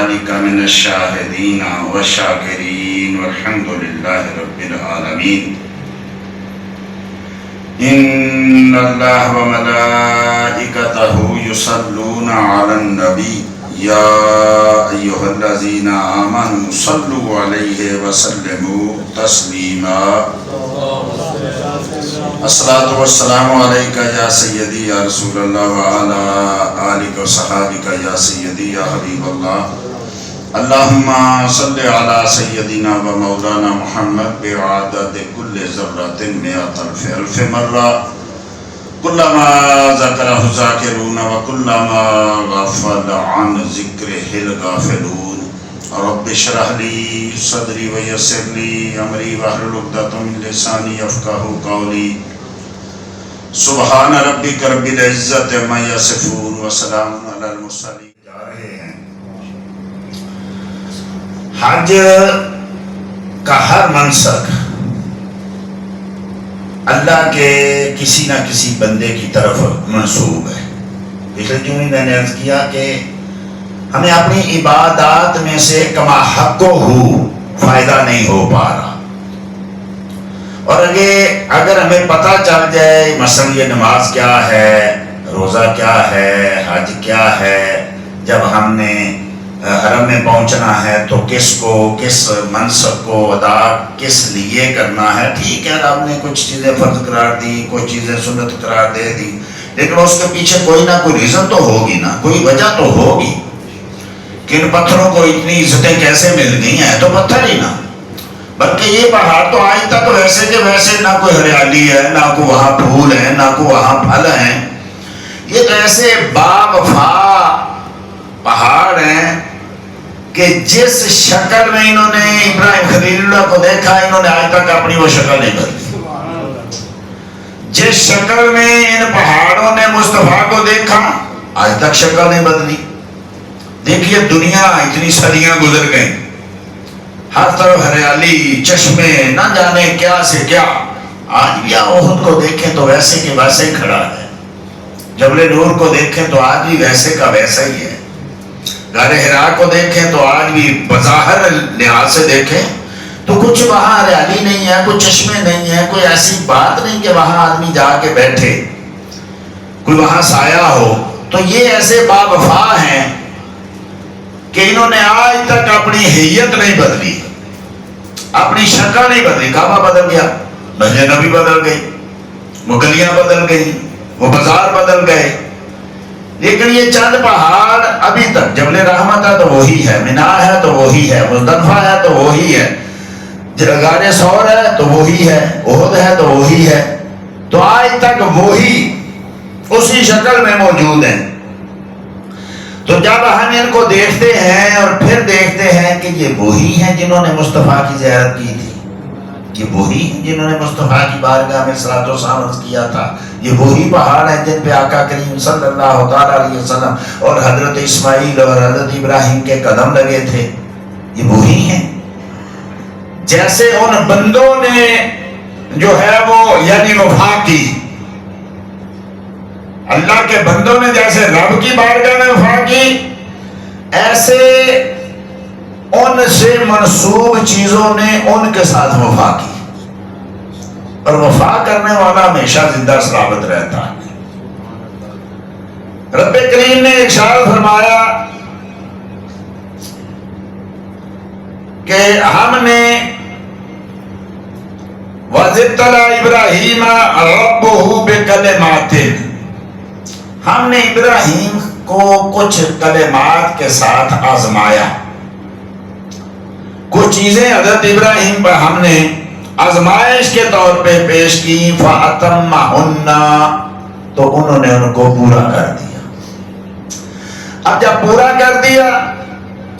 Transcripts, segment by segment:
ذلك من الشاهدين والشاكرين والحمد لله رب العالمين. إن الله وملائكته يصلون على النبي يا أيها الذين آمنوا صلوا عليه وسلموا تسليما. الصلاة والسلام عليك يا سيدي يا رسول الله وعلى آلك وصحابك يا سيدي يا حبيب الله. اللهم صل على سيدنا ومولانا محمد بعدد كل ذرة مئة ألف مرة كلما ذكره الذاكرون وكلما غفل عن ذكره الغافلون. رب اشرح لي صدري ويسر لي أمري واحلل عقدة من لساني يفقهوا قولي. سبحان ربك رب العزة عما يصفون وسلام على المرسلين. حج کا ہر منسک اللہ کے کسی نہ کسی بندے کی طرف منسوب ہے. پچھلے جمعے میں نے عرض کیا کہ ہمیں اپنی عبادات میں سے کما حق ہو فائدہ نہیں ہو پا رہا، اور اگر ہمیں پتہ چل جائے مثلا یہ نماز کیا ہے، روزہ کیا ہے، حج کیا ہے، جب ہم نے حرم میں پہنچنا ہے تو کس کو، کس منصب کو ادا کس لیے کرنا ہے. ٹھیک ہے، رب نے کچھ چیزیں فرض قرار دی، کچھ چیزیں سنت قرار دے دی، لیکن اس کے پیچھے کوئی نہ کوئی ریزن تو ہوگی نا، کوئی وجہ تو ہوگی کہ ان پتھروں کو اتنی عزتیں کیسے مل گئی ہیں. تو پتھر ہی نا، بلکہ یہ پہاڑ تو آج تک ویسے کہ ویسے نہ کوئی ہریالی ہے، نہ کوئی وہاں پھول ہے، نہ کوئی وہاں پھل ہیں. یہ تو ایسے باوفا پہاڑ ہیں کہ جس شکل میں انہوں نے ابراہیم خلیل اللہ کو دیکھا، انہوں نے آج تک اپنی وہ شکل نہیں بدلی. جس شکل میں ان پہاڑوں نے مصطفیٰ کو دیکھا، آج تک شکل نہیں بدلی. دیکھیے دنیا اتنی صدیاں گزر گئیں، ہر طرف ہریالی، چشمے، نہ جانے کیا سے کیا. آج بھی احد کو دیکھیں تو ویسے کہ ویسے ہی کھڑا ہے. جبل نور کو دیکھیں تو آج بھی ویسے کا ویسا ہی ہے. غار حرا کو دیکھیں تو آج بھی بظاہر لحاظ سے دیکھیں تو کچھ وہاں ہریالی نہیں ہے، کوئی چشمے نہیں ہے، کوئی ایسی بات نہیں کہ وہاں آدمی جا کے بیٹھے، کوئی وہاں سایہ ہو. تو یہ ایسے باوفا ہیں کہ انہوں نے آج تک اپنی حیت نہیں بدلی، اپنی شکل نہیں بدلی. کعبہ بدل گیا، مسجد نبی بدل گئی، وہ گلیاں بدل گئی، وہ بازار بدل گئے، لیکن یہ چند پہاڑ ابھی تک. جبل رحمت ہے تو وہی ہے، مینا ہے تو وہی ہے، مزدلفہ ہے تو وہی ہے، غار ثور ہے تو وہی ہے، احد ہے تو وہی ہے. تو آج تک وہی اسی شکل میں موجود ہیں. تو جب ہم ان کو دیکھتے ہیں اور پھر دیکھتے ہیں کہ یہ وہی ہیں جنہوں نے مصطفیٰ کی زیارت کی تھی، یہ وہی ہیں جنہوں نے مصطفیٰ کی بارگاہ میں صلاۃ و سلام عرض کیا تھا، یہ وہی پہاڑ ہیں جن پہ آقا کریم صلی اللہ تعالیٰ علیہ وسلم اور حضرت اسماعیل اور حضرت ابراہیم کے قدم لگے تھے. یہ وہی ہیں. جیسے ان بندوں نے جو ہے وہ یعنی وفا کی، اللہ کے بندوں نے جیسے رب کی بارگاہ میں وفا کی، ایسے ان سے منسوب چیزوں نے ان کے ساتھ وفا کی. اور وفا کرنے والا ہمیشہ زندہ ثابت رہتا ہے. رب کریم نے ارشاد فرمایا کہ ہم نے وَإِذْ ابراہیم رَبُّهُ بِكَلِمَاتٍ، ہم نے ابراہیم کو کچھ کلمات کے ساتھ آزمایا. کچھ چیزیں حضرت ابراہیم پر ہم نے آزمائش کے طور پہ پیش کی. فَأَتَمَّهُنَّ، تو انہوں نے ان کو پورا کر دیا. اب جب پورا کر دیا،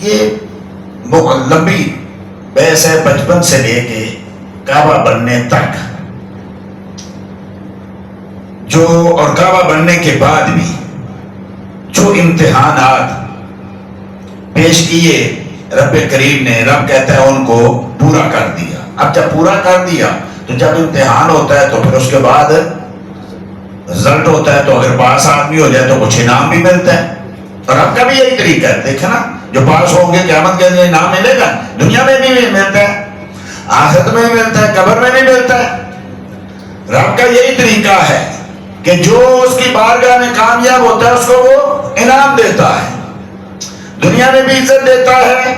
یہ بہت لمبی بحث ہے، بچپن سے لے کے کعبہ بننے تک جو، اور کعبہ بننے کے بعد بھی جو امتحانات پیش کیے رب کریم نے، رب کہتا ہے ان کو پورا کر دیا. اب جب پورا کر دیا تو جب امتحان ہوتا ہے تو پھر اس کے بعد رزلٹ ہوتا ہے. تو اگر پاس آدمی ہو جائے تو کچھ انعام بھی ملتا ہے. اور اب کا بھی یہی طریقہ ہے. دیکھیں نا، جو پاس ہوں گے قیامت کے دن انعام ملے گا. دنیا میں بھی ملتا ہے, آخرت میں بھی ملتا ہے, قبر میں بھی ملتا ہے. رب کا یہی طریقہ ہے کہ جو اس کی بارگاہ میں کامیاب ہوتا ہے اس کو وہ انعام دیتا ہے. دنیا میں بھی عزت دیتا ہے,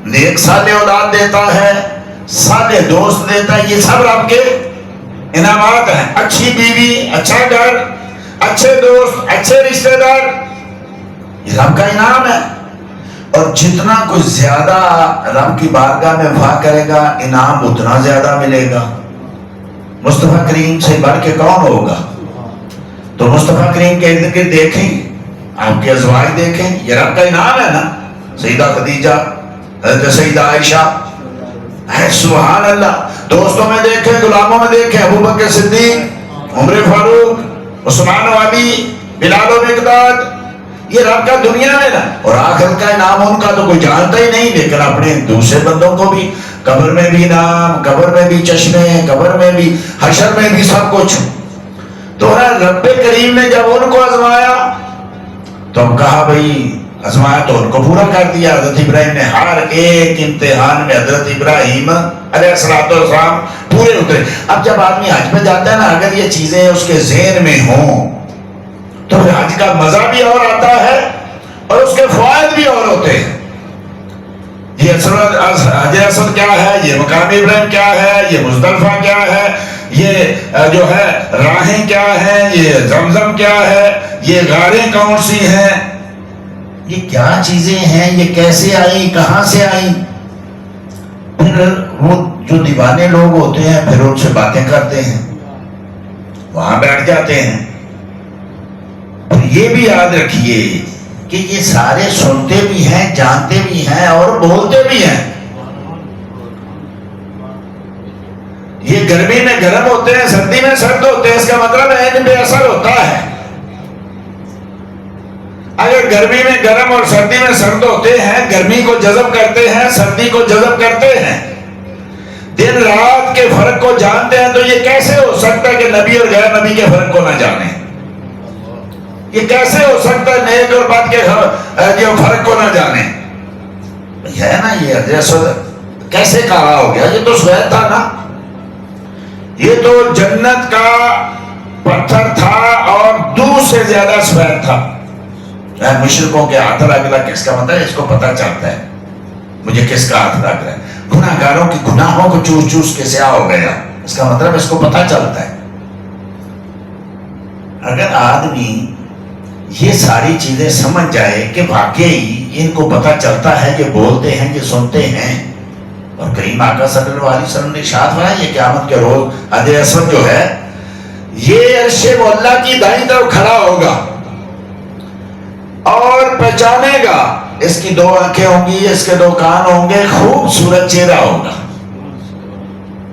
نیک صالح اولاد دیتا ہے, صالح دوست دیتا ہے. یہ سب رب کے انعامات ہیں. اچھی بیوی, اچھا گھر, اچھے دوست, اچھے رشتہ دار, یہ رب کا انعام ہے. اور جتنا کچھ زیادہ رب کی بارگاہ میں وفا کرے گا انعام اتنا زیادہ ملے گا. مصطفیٰ کریم سے بڑھ کے کون ہوگا؟ تو مصطفیٰ کریم کے ارد گرد دیکھیں, آپ کے ازواج دیکھیں, یہ رب کا انعام ہے نا. سیدہ خدیجہ, حضرت سیدہ عائشہ, سبحان اللہ. دوستوں میں دیکھیں, غلاموں میں دیکھیں, ابو بکر صدیق, عمر فاروق, عثمان والی, بلال و مقداد, یہ رب کا دنیا میں نا. اور آخرت کا انعام ان کا تو کوئی جانتا ہی نہیں, لیکن اپنے دوسرے بندوں کو بھی قبر میں بھی انعام, قبر میں بھی چشمے, قبر میں بھی, حشر میں بھی سب کچھ. تو رب کریم نے جب ان کو آزمایا تو ہم کہا بھائی آزمایا تو ان کو پورا کر دیا. حضرت ابراہیم نے ہر ایک امتحان میں حضرت ابراہیم علیہ السلام پورے اترے. اب جب آدمی حج پہ جاتا ہے نا, اگر یہ چیزیں اس کے ذہن میں ہوں تو پھر حج کا مزہ بھی اور آتا ہے اور اس کے فوائد بھی اور ہوتے ہیں. یہ حج اسود کیا ہے, یہ مقام ابراہیم کیا ہے, یہ مزدلفہ کیا ہے, یہ جو ہے راہیں کیا ہیں, یہ زمزم کیا ہے, یہ غاریں کون سی ہیں, یہ کیا چیزیں ہیں, یہ کیسے آئیں, کہاں سے آئیں. پھر وہ جو دیوانے لوگ ہوتے ہیں پھر ان سے باتیں کرتے ہیں, وہاں بیٹھ جاتے ہیں. یہ بھی یاد رکھیے کہ یہ سارے سنتے بھی ہیں, جانتے بھی ہیں اور بولتے بھی ہیں. یہ گرمی میں گرم ہوتے ہیں, سردی میں سرد ہوتے ہیں, اس کا مطلب ہے ان پہ اثر ہوتا ہے. اگر گرمی میں گرم اور سردی میں سرد ہوتے ہیں, گرمی کو جذب کرتے ہیں, سردی کو جذب کرتے ہیں, دن رات کے فرق کو جانتے ہیں, تو یہ کیسے ہو سکتا ہے کہ نبی اور غیر نبی کے فرق کو نہ جانے؟ یہ کیسے ہو سکتا ہے نیک اور بد کے جو فرق کو نہ جانے؟ ہے نا, یہ حجر اسود کیسے کالا ہو گیا؟ یہ تو سفید تھا نا, یہ تو جنت کا پتھر تھا اور دودھ سے زیادہ سفید تھا. مشرکوں کے ہاتھ لگ رہا, کس کا مطلب اس کو پتہ چلتا ہے مجھے کس کا ہاتھ لگ رہا ہے. گناہ گاروں کی گناہوں کو چوس چوس کے سیاہ ہو گیا, اس کا مطلب اس کو پتہ چلتا ہے. اگر آدمی یہ ساری چیزیں سمجھ جائے کہ واقعی ان کو پتہ چلتا ہے, یہ بولتے ہیں, یہ سنتے ہیں, اور کریم آقا صلی اللہ علیہ وسلم نے ارشاد فرمایا یہ قیامت کے روز حجر اسود جو ہے یہ عرش مولا کی دائیں طرف کھڑا ہوگا اور پہچانے گا. اس کی 2 آنکھیں ہوں گی, اس کے 2 کان ہوں گے, خوبصورت چہرہ ہوگا,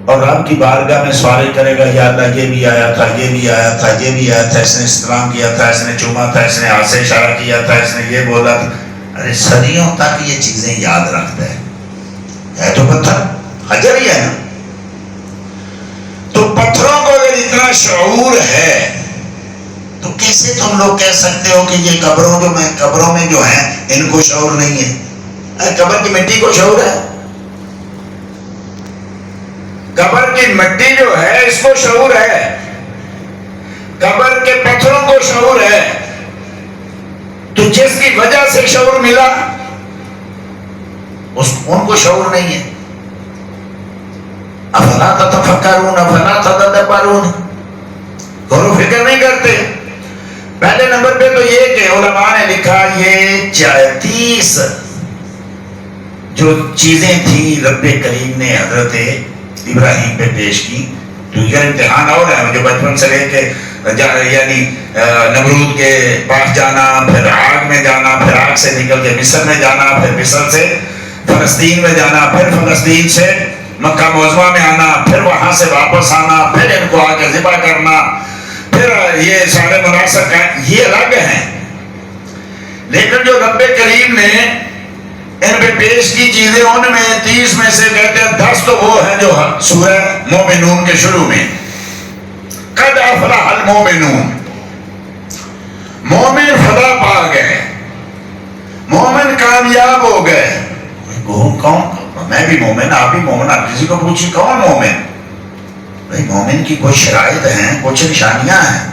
اور رب کی بارگاہ میں سوال کرے گا یا اللہ یہ بھی آیا تھا, یہ بھی آیا تھا, یہ بھی آیا تھا, اس نے استلام کیا تھا, اس نے چوما تھا, اس نے ہاتھ سے اشارہ کیا تھا, اس نے یہ بولا تھا. ارے صدیوں تک یہ چیزیں یاد رکھتا ہے تو پتھر حجر ہی ہے نا. تو پتھروں کو اگر اتنا شعور ہے تو کیسے تم لوگ کہہ سکتے ہو کہ یہ قبروں میں جو ہیں ان کو شعور نہیں ہے؟ قبر کی مٹی کو شعور ہے, قبر کی مٹی جو ہے اس کو شعور ہے, قبر کے پتھروں کو شعور ہے. تو جس کی وجہ سے شعور ملا ان کو شعور نہیں ہے. افلا تتفکرون افلا تتدبرون, غور و فکر نہیں کرتے. پہلے نمبر پہ تو یہ کہ علماء نے لکھا یہ 30 جو چیزیں تھیں رب کریم نے حضرت ابراہیم پہ پیش کی. تو یہ امتحان اور ہے جو بچپن سے لے کے یعنی نمرود کے پاس جانا, پھر آگ میں جانا, پھر آگ سے نکل کے مصر میں جانا, پھر مصر سے فلسطین میں جانا, پھر فلسطین سے مکہ معظمہ میں آنا, پھر وہاں سے واپس آنا, پھر ان کو آگے ذبح کرنا, پھر یہ سارے مناسب یہ الگ ہیں. لیکن جو رب کریم نے ان پہ پیش کی چیزیں ان میں 30 میں سے کہتے ہیں 10 تو وہ ہیں جو سورہ مومنون کے شروع میں قد افلح المومنون, مومن فلاح پا گئے, مومن کامیاب ہو گئے. کون؟ میں بھی مومن، آپ بھی مومن. آپ کسی کو پوچھیں کون مومن؟ بھائی مومن کی کچھ شرائط ہیں، کچھ نشانیاں ہیں.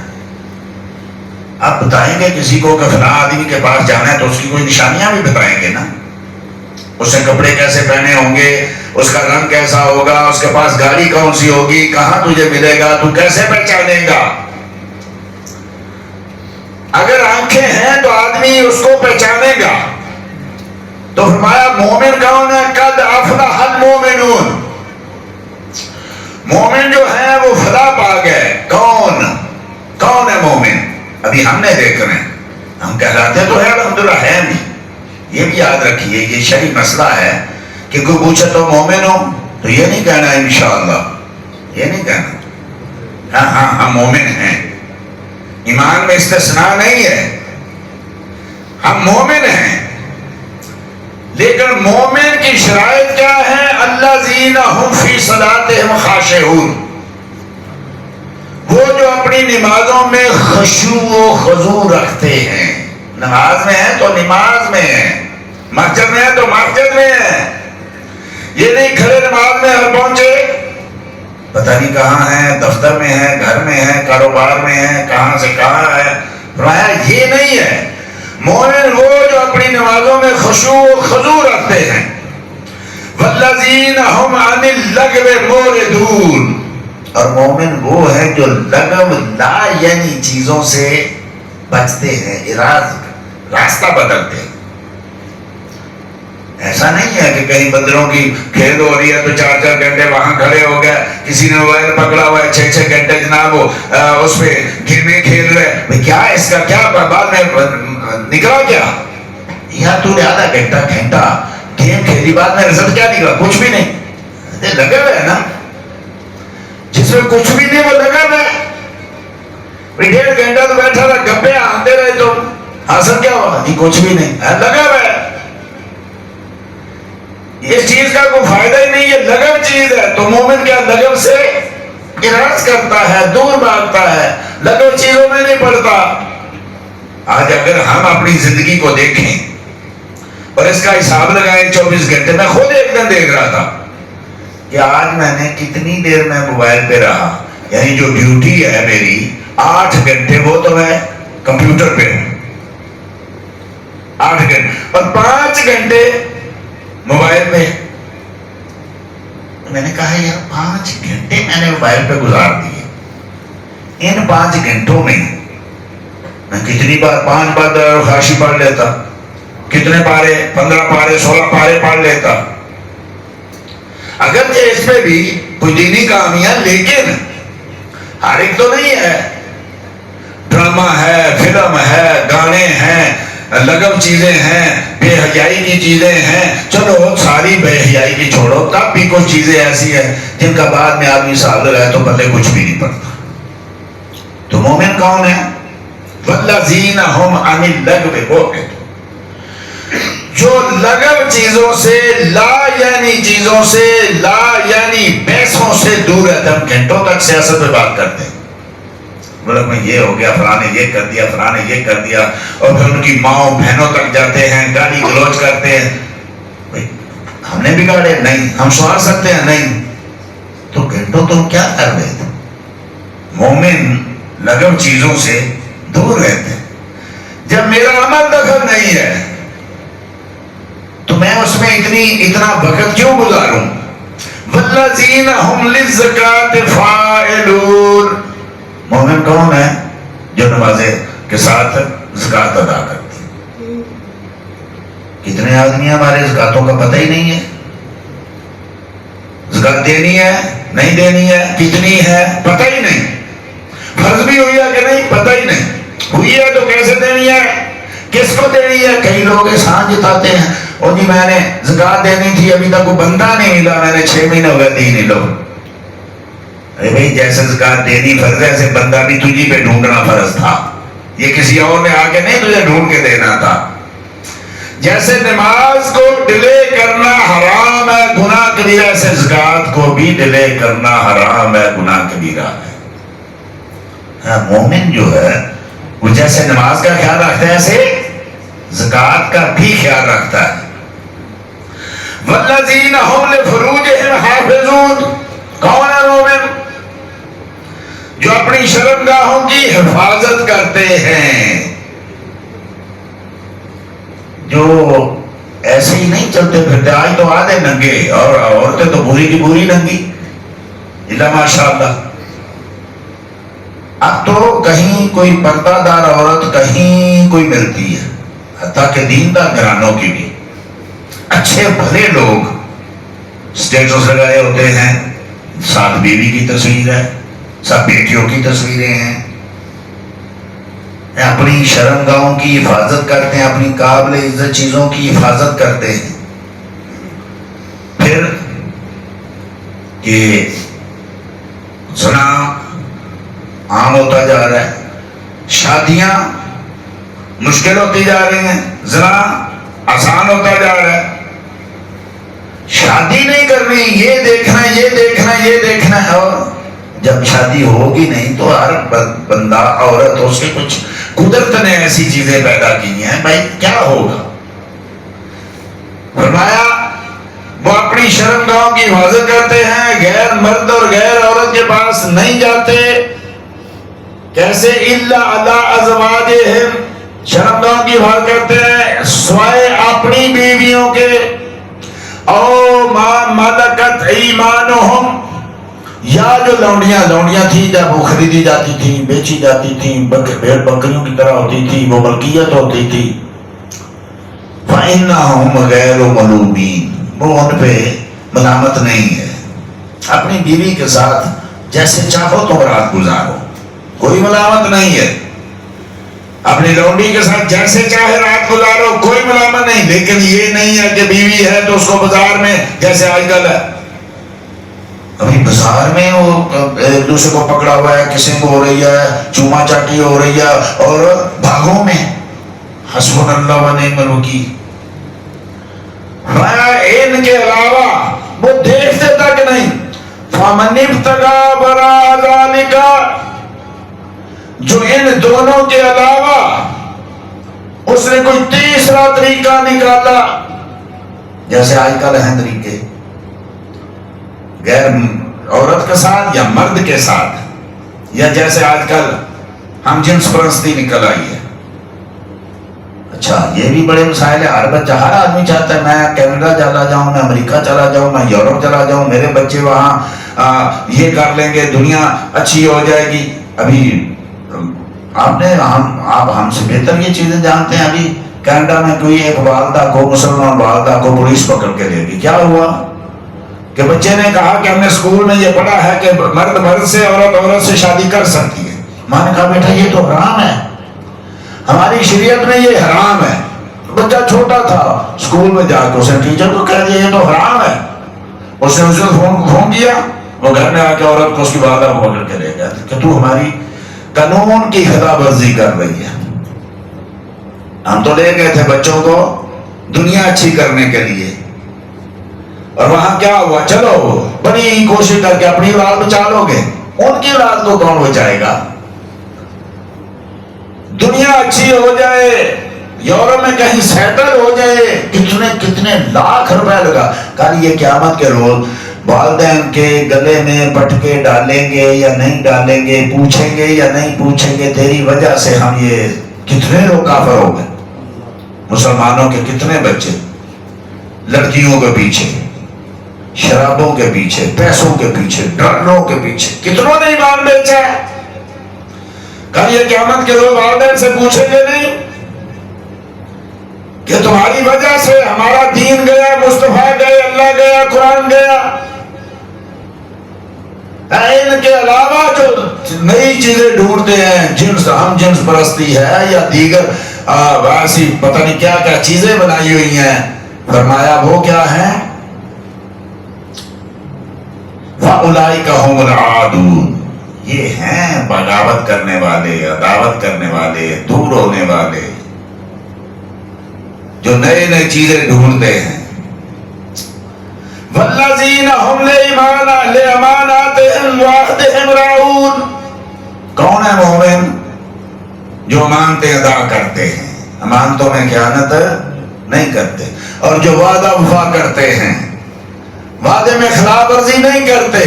آپ بتائیں گے کسی کو کہ فلاں آدمی کے پاس جانا ہے تو اس کی کوئی نشانیاں بھی بتائیں گے نا. اس نے کپڑے کیسے پہنے ہوں گے، اس کا رنگ کیسا ہوگا، اس کے پاس گاڑی کون سی ہوگی، کہاں تجھے ملے گا، تو کیسے پہچانے گا. اگر آنکھیں ہیں تو آدمی اس کو پہچانے گا. تو فرمایا مومن کون ہے؟ قد افلح المومنون. مومن جو ہے وہ فلاح پا گئے. کون ہے مومن؟ ابھی ہم نے دیکھ رہے ہیں. ہم کہلاتے تو ہے الحمدللہ ہے نہیں. یہ بھی یاد رکھیے یہ شرعی مسئلہ ہے کہ کوئی پوچھے تو مومن ہو تو یہ نہیں کہنا انشاءاللہ، یہ نہیں کہنا ہاں ہم مومن ہیں. ایمان میں استثناء نہیں ہے، ہم مومن ہیں. لیکن مومن کی شرائط کیا ہے؟ الذین هم فی صلاتہم خاشعون. وہ جو اپنی نمازوں میں خشوع و خضوع رکھتے ہیں. نماز میں ہے تو نماز میں ہے، مسجد میں ہے تو مسجد میں ہے. یہ نہیں کھڑے نماز میں ہر پہنچے پتہ نہیں کہاں ہے، دفتر میں ہے، گھر میں ہے، کاروبار میں ہے، کہاں سے کہاں ہے. فرمایا یہ نہیں ہے. مومن وہ جو اپنی نمازوں میں خشوع و خضوع رکھتے ہیں. والذین هم عن اللغو معرضون. اور مومن وہ ہے جو لغو لا یعنی چیزوں سے بچتے ہیں، راستہ بدلتے ہیں. ایسا نہیں ہے کہ کہیں بندروں کی کھیل ہو رہی ہے تو 4 گھنٹے وہاں کھڑے ہو گئے، کسی نے موبائل پکڑا ہوا ہے 6 گھنٹے جناب وہ اس پہ گیمیں کھیل رہے. بھئی کیا اس کا کیا بعد میں نکلا کیا؟ یا تو نے آدھا گھنٹہ گیم کھیلی، بعد میں رزلٹ کیا نکلا؟ کچھ بھی نہیں. لگا ہوا ہے نا، جس میں کچھ بھی نہیں وہ لگا ہوا ہے. 1.5 گھنٹہ تو بیٹھا رہا، گپے آتے رہے تو حاصل کیا ہوا؟ نہیں کچھ بھی نہیں، لگا ہوا ہے. اس چیز کا کوئی فائدہ ہی نہیں، یہ لغو چیز ہے. تو مومن کیا لغو سے اراض کرتا ہے، دور بھاگتا ہے، لغو چیزوں میں نہیں پڑتا. آج اگر ہم اپنی زندگی کو دیکھیں اور اس کا حساب لگائیں 24 گھنٹے، میں خود ایک دن دیکھ رہا تھا کہ آج میں نے کتنی دیر میں موبائل پہ رہا. یعنی جو ڈیوٹی ہے میری 8 گھنٹے وہ تو میں کمپیوٹر پہ ہوں 8 گھنٹے، اور 5 گھنٹے موبائل پہ. میں نے کہا یار 5 گھنٹے میں نے موبائل پہ گزار دیے. ان 5 گھنٹوں میں میں کتنی بار 5 بار درر خاشی پڑھ لیتا، کتنے پارے 15 پارے 16 پارے پڑھ لیتا. اگرچہ اس میں بھی کوئی دینی کامیاں، لیکن ہر ایک تو نہیں ہے. ڈرامہ ہے، فلم ہے، گانے ہیں، لغو چیزیں ہیں، بے حیائی کی چیزیں ہیں. چلو ساری بے حیائی کی چھوڑو، تب بھی کچھ چیزیں ایسی ہیں جن کا بعد میں آدمی ساتھ لگائے تو پہلے کچھ بھی نہیں پڑتا. تو مومن کون ہے؟ والذین هم عن اللغو معرضون. جو لغو چیزوں سے، لا یعنی چیزوں سے، لا یعنی پیسوں سے دور رہتے. ہم گھنٹوں تک سیاست پہ بات کرتے ہیں، ملک میں یہ ہو گیا، فلاں نے یہ کر دیا، فلاں نے یہ کر دیا، اور پھر ان کی ماؤں بہنوں تک جاتے ہیں، گالی گلوچ کرتے ہیں. ہم نے بگاڑے؟ نہیں. ہم سوار سکتے ہیں؟ نہیں. تو گھنٹوں تم کیا کر رہے تھے؟ مومن لغو چیزوں سے دور رہتے ہیں. جب میرا عمل دخل نہیں ہے تو میں اس میں اتنا وقت کیوں گزاروں؟ والذین هم للزکاۃ فاعلون. مومن کون ہے؟ جو نمازیں کے ساتھ زکات ادا کرتی. کتنے آدمی ہمارے زکاتوں کا پتہ ہی نہیں ہے. زکات دینی ہے نہیں دینی ہے، کتنی ہے پتہ ہی نہیں. فرض بھی ہوئی ہے کہ نہیں پتہ ہی نہیں. ہوئی ہے تو کیسے دینی ہے، کس کو دینی ہے. کئی لوگ احسان جتاتے ہیں، اور جی میں نے زکات دینی تھی ابھی تک کوئی بندہ نہیں ملا، میں نے 6 مہینے ہو گئے دی نہیں. لو ارے بھائی جیسے زکات دینی فرض ہے، ایسے بندہ بھی تجھی پہ ڈھونڈنا فرض تھا. یہ کسی اور نے آ کے نہیں تجھے ڈھونڈ کے دینا تھا. جیسے نماز کو ڈیلے کرنا حرام ہے، گناہ کبیرہ، ایسے زکات کو بھی ڈیلے کرنا حرام ہے، گناہ کبیرہ ہے. مومن جو ہے وہ جیسے نماز کا خیال رکھتا ہے ایسے زکات کا بھی خیال رکھتا ہے. والذین هم لفروجہم حافظون. کون ہے مومن؟ جو اپنی شرمگاہوں کی حفاظت کرتے ہیں، جو ایسے ہی نہیں چلتے پھرتے. آج تو آدھے ننگے اور عورتیں تو بری کی بری ننگی، اللہ ماشاء اللہ. اب تو کہیں کوئی پردہ دار عورت کہیں کوئی ملتی ہے، حتیٰ کہ دیندار گھرانوں کی بھی. اچھے بھلے لوگ اسٹیٹس لگائے ہوتے ہیں، ساتھ بیوی کی تصویر ہے، سب بیٹیوں کی تصویریں ہیں. اپنی شرمگاہوں کی حفاظت کرتے ہیں، اپنی قابل عزت چیزوں کی حفاظت کرتے ہیں. پھر کہ زنا عام ہوتا جا رہا ہے، شادیاں مشکل ہوتی جا رہی ہیں، زنا آسان ہوتا جا رہا ہے. شادی نہیں کرنی، یہ دیکھنا یہ دیکھنا یہ دیکھنا ہے. اور جب شادی ہوگی نہیں تو ہر بندہ عورت اس کے کچھ قدرت نے ایسی چیزیں پیدا کی ہیں، بھائی کیا ہوگا. فرمایا وہ اپنی شرمگاہوں کی حفاظت کرتے ہیں، غیر مرد اور غیر عورت کے پاس نہیں جاتے. کیسے؟ الا علی ازواجہم. شرمگاہوں کی حفاظت کرتے ہیں سوائے اپنی بیویوں کے. او ما ملکت ایمانہم. یا جو لونڈیاں تھیں جب وہ خریدی جاتی تھیں، بیچی جاتی تھیں، بھیڑ بکریوں کی طرح ہوتی تھی، وہ ملکیت ہوتی تھی. فإنہم غیر ملومین. وہ ان پہ ملامت نہیں ہے. اپنی بیوی کے ساتھ جیسے چاہو تم رات گزارو، کوئی ملامت نہیں ہے. اپنی لونڈی کے ساتھ جیسے چاہے رات گزارو، کوئی ملامت نہیں. لیکن یہ نہیں ہے کہ بیوی ہے تو اس کو بازار میں جیسے آج کل ہے، ابھی بازار میں وہ ایک دوسرے کو پکڑا ہوا ہے، کسنگ ہو رہی ہے، چوما چاٹی ہو رہی ہے، اور بھاگوں میں حسبنا اللہ و نعم الوکیل. ان کے علاوہ وہ دیکھتے تک نہیں. فمن ابتغى وراء ذلك. جو ان دونوں کے علاوہ اس نے کوئی تیسرا طریقہ نکالا، جیسے آج کل ہیں طریقے غیر عورت کے ساتھ یا مرد کے ساتھ، یا جیسے آج کل ہم جنس پرستی نکل آئی ہے. اچھا یہ بھی بڑے مسائل ہے. ہر بچہ، ہر آدمی چاہتا ہے میں کینیڈا چلا جاؤں، میں امریکہ چلا جاؤں، میں یورپ چلا جاؤں، میرے بچے وہاں یہ کر لیں گے، دنیا اچھی ہو جائے گی. ابھی آپ ہم سے بہتر یہ چیزیں جانتے ہیں. ابھی کینیڈا میں کوئی ایک والدہ کو، مسلمان والدہ کو پولیس پکڑ کے لے گئی. کیا ہوا کہ بچے نے کہا کہ ہم نے اسکول میں یہ پڑھا ہے کہ مرد مرد سے، عورت سے شادی کر سکتی ہے. ماں نے کہا بیٹا یہ تو حرام ہے، ہماری شریعت میں یہ حرام ہے. بچہ چھوٹا تھا، اسکول میں جا کے اس نے ٹیچر کو کہہ دیا یہ تو حرام ہے. اس نے فون کیا، وہ گھر میں آ کے عورت کو اس کی والدہ کو پکڑ کے لے گیا کہ تو ہماری قانون کی خلاف ورزی کر رہی ہے. ہم تو لے گئے تھے بچوں کو دنیا اچھی کرنے کے لیے، اور وہاں کیا ہوا؟ چلو بڑی کوشش کر کے اپنی اولاد بچا لو گے، ان کی اولاد کو کون بچائے گا؟ دنیا اچھی ہو جائے، یورپ میں کہیں سیٹل ہو جائے، کتنے لاکھ روپے لگا. کل یہ قیامت کے روز والدین کے گلے میں پٹکے ڈالیں گے یا نہیں ڈالیں گے، پوچھیں گے یا نہیں پوچھیں گے، تیری وجہ سے ہم یہ کتنے لوگ کافر ہو گئے. مسلمانوں کے کتنے بچے لڑکیوں کے پیچھے، شرابوں کے پیچھے، پیسوں کے پیچھے، ڈالروں کے پیچھے، کتنوں نے ایمان بیچا ہے. کل یہ قیامت کے روز والدین سے پوچھیں گے نہیں کہ تمہاری وجہ سے ہمارا دین گیا، مصطفیٰ گئے، اللہ گیا، قرآن گیا. ان کے علاوہ جو نئی چیزیں ڈھونڈتے ہیں، ہم جنس پرستی ہے یا دیگر ایسی پتہ نہیں کیا کیا چیزیں بنائی ہوئی ہیں. فرمایا وہ کیا ہیں؟ فَأُولَئِكَ هُمُ الْعَادُونَ. یہ ہیں بغاوت کرنے والے، عداوت کرنے والے، دور ہونے والے، جو نئے چیزیں ڈھونڈتے ہیں. وَالَّذِينَ هُمْ لِأَمَانَاتِهِمْ وَعَهْدِهِمْ رَاعُونَ. کون ہے مومن؟ جو امانتیں ادا کرتے ہیں، امانتوں میں خیانت نہیں کرتے، اور جو وعدہ وفا کرتے ہیں، وعدے میں خلاف ورزی نہیں کرتے۔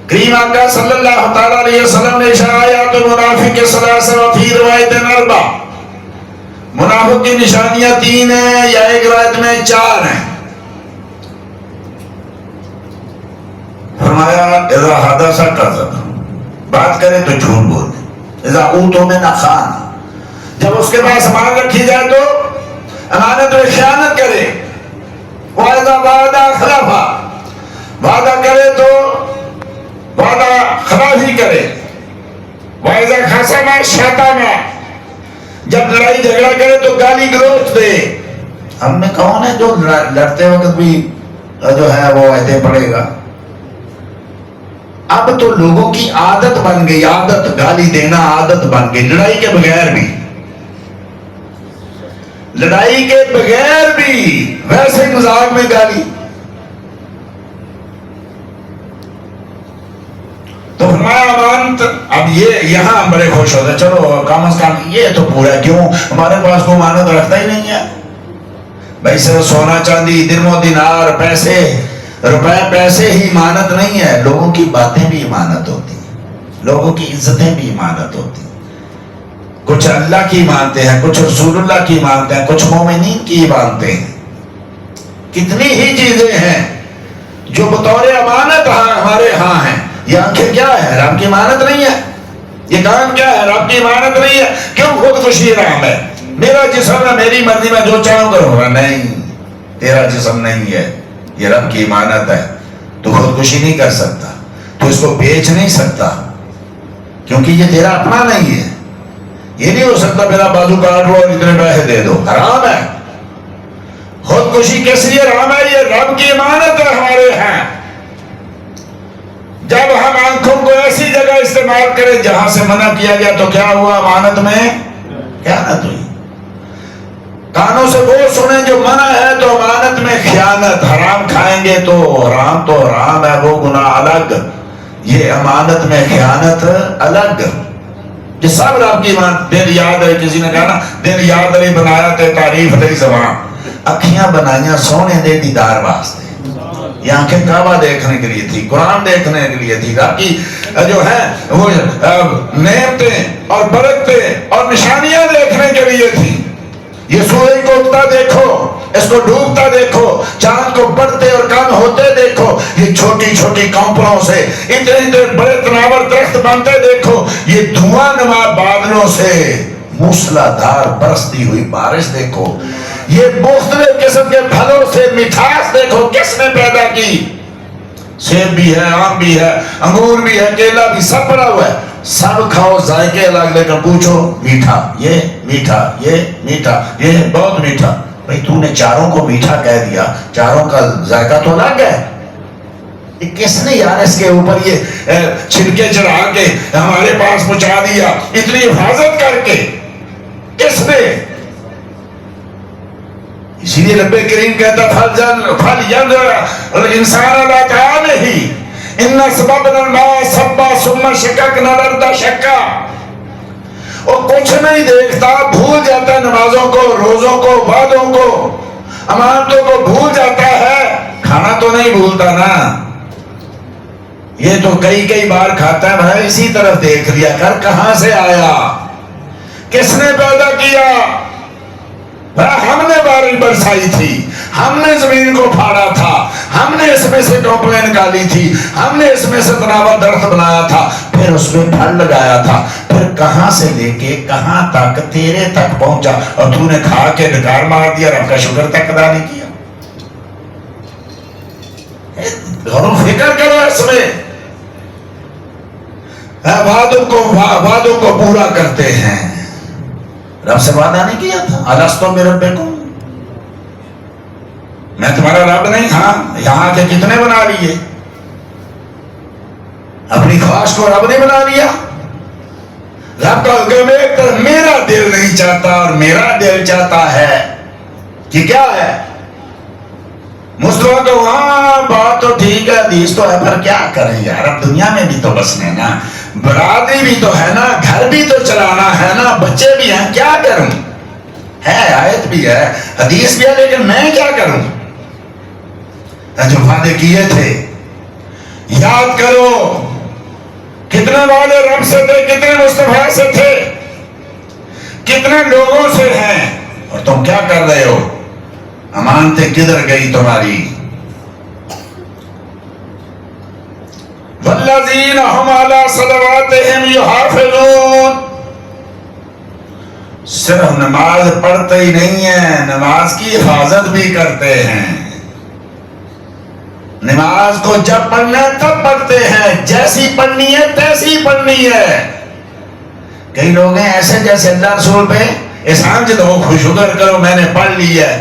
کریم آقا صلی اللہ تعالیٰ علیہ وسلم نے شرائط المنافق ثلاث و فی روایت اربع، منافق کی نشانیاں 3 ہیں یا ایک روایت میں 4 ہیں۔ فرمایا اذا حدث کذب، بات کرے تو جھوٹ بول دے، اذا اؤتمن خان، جب اس کے پاس امانت رکھی جائے تو امانت میں خیانت کرے، وَإِذَا وَعَدَ أَخْلَفَ، وعدہ کرے تو وعدہ خلافی کرے، وَإِذَا خَصَمَ شَتَمَ، جب لڑائی جھگڑا کرے تو گالی گلوچ دے۔ ہم میں کون ہے جو لڑتے وقت بھی جو ہے وہ ایسے پڑے گا؟ اب تو لوگوں کی عادت بن گئی، عادت گالی دینا عادت بن گئی، لڑائی کے بغیر بھی، لڑائی کے بغیر بھی ویسے مذاق میں گالی۔ تو فرمایا امانت، اب یہ یہاں بڑے خوش ہوتے، چلو کم از کم یہ تو پورا، کیوں ہمارے پاس کو امانت رکھتا ہی نہیں ہے بھائی، صرف سونا چاندی درم و دینار پیسے روپے پیسے ہی امانت نہیں ہے، لوگوں کی باتیں بھی امانت ہوتی ہیں، لوگوں کی عزتیں بھی امانت ہوتی ہیں، کچھ اللہ کی مانتے ہیں، کچھ رسول اللہ کی مانتے ہیں، کچھ مومنین کی مانتے ہیں، کتنی ہی چیزیں ہیں جو بطور امانت ہمارے ہاں ہیں۔ یہ آنکھیں کیا ہے؟ رب کی امانت نہیں ہے، یہ کان کیا ہے؟ رب کی امانت نہیں ہے، کیوں خودکشی حرام ہے؟ میرا جسم ہے، میری مرضی میں جو چاہوں کروں گا، نہیں، تیرا جسم نہیں ہے، یہ رب کی امانت ہے، تو خودکشی نہیں کر سکتا، تو اس کو بیچ نہیں سکتا، کیونکہ یہ تیرا اپنا نہیں ہے۔ یہ نہیں ہو سکتا میرا بازو کاٹ لو اور اتنے پیسے دے دو، حرام ہے۔ خودکشی کس لیے حرام ہے؟ یہ رب کی امانت ہے ہمارے ہیں۔ جب ہم آنکھوں کو ایسی جگہ استعمال کریں جہاں سے منع کیا گیا تو کیا ہوا؟ امانت میں خیانت ہوئی۔ کانوں سے وہ سنیں جو منع ہے تو امانت میں خیانت، حرام کھائیں گے تو حرام ہے، وہ گناہ الگ، یہ امانت میں خیانت الگ۔ یہ سب رب کی امانت۔ دل یاد ہے، کسی نے کہا نا دل یاد نہیں بنایا تے تعریف نہیں زبان، اکھیاں بنائیاں سونے دے دیدار واسطے، یہ آنکھیں کعبہ دیکھنے کے لیے تھی، قرآن دیکھنے کے لیے تھی، رب کی جو ہے وہ نعمتیں اور برکتیں اور نشانیاں دیکھنے کے لیے تھی۔ یہ سورج کو اگتا دیکھو، اس کو ڈوبتا دیکھو، چاند کو بڑھتے اور کم ہوتے دیکھو، یہ چھوٹی چھوٹی کمپنوں سے اتنے اتنے بڑے تناور درخت بنتے دیکھو، یہ دھواں نما بادلوں سے موسلادھار برستی ہوئی بارش دیکھو، یہ مختلف قسم کے پھلوں سے مٹھاس دیکھو، کس نے پیدا کی؟ سیب بھی ہے، آم بھی ہے، انگور بھی ہے، کیلا بھی، سب پڑا ہوا ہے، سب کھاؤ، ذائقے الگ لے کر پوچھو، میٹھا یہ میٹھا، یہ میٹھا، یہ بہت میٹھا۔ بھئی تو نے چاروں کو میٹھا کہہ دیا، چاروں کا ذائقہ تو الگ ہے، یہ کس نے یار اس کے اوپر یہ چھلکے چڑھا کے ہمارے پاس پہنچا دیا، اتنی حفاظت کر کے کس نے؟ اسی لیے رب کریم کہتا فَلْيَنْظُرِ الْإِنسَانُ إِلَىٰ طَعَامِهِ إِنَّا صَبَبْنَا الْمَاءَ صَبًّا ثُمَّ شَقَقْنَا الْأَرْضَ شَقًّا۔ وہ کچھ نہیں دیکھتا، بھول جاتا ہے نمازوں کو، روزوں کو، وعدوں کو، امانتوں کو بھول جاتا ہے، کھانا تو نہیں بھولتا نا، یہ تو کئی بار کھاتا ہے، بھائی اسی طرف دیکھ لیا کر، کہاں سے آیا، کس نے پیدا کیا؟ ہم نے بارش برسائی تھی، ہم نے زمین کو پھاڑا تھا، ہم نے اس میں سے ٹوپلیں نکالی تھی، ہم نے اس میں سے تناور درخت بنایا تھا، پھر اس میں پھل لگایا تھا، پھر کہاں سے لے کے کہاں تک تیرے تک پہنچا، اور تو نے کھا کے ڈکار مار دیا، رب کا شکر تک ادا نہیں کیا۔ غور و فکر کرو اس میں، وعدوں کو پورا کرتے ہیں۔ رب سے وعدہ نہیں کیا تھا الستو بربکم، میں تمہارا رب نہیں؟ ہاں، یہاں کے کتنے بنا لیے، اپنی خواہش کو رب نے بنا لیا۔ رب کا حکم ایک طرف میرا دل نہیں چاہتا اور میرا دل چاہتا ہے کہ کیا ہے؟ مصطفیٰ کو ہاں بات تو ٹھیک ہے، حدیث تو ہے، پر کیا کریں یار، اب دنیا میں بھی تو بسنے نا، برادری بھی تو ہے نا، گھر بھی تو چلانا ہے نا، بچے بھی ہیں، کیا کروں؟ ہے آیت بھی ہے حدیث بھی ہے، لیکن میں کیا کروں؟ جو وعدے کیے تھے یاد کرو، کتنے وعدے رب سے تھے، کتنے مصطفیٰ سے تھے، کتنے لوگوں سے ہیں، اور تم کیا کر رہے ہو؟ امانتیں کدھر گئی تمہاری؟ والذین هم علی صلواتہم یحافظون، صرف نماز پڑھتے ہی نہیں ہیں، نماز کی حفاظت بھی کرتے ہیں۔ نماز کو جب پڑھنا ہے تب پڑھتے ہیں، جیسی پڑھنی ہے تیسی پڑھنی ہے۔ کئی لوگ ہیں ایسے جیسے اللہ رسول پہ احسان جد ہو، خوش شکر کرو میں نے پڑھ لی ہے،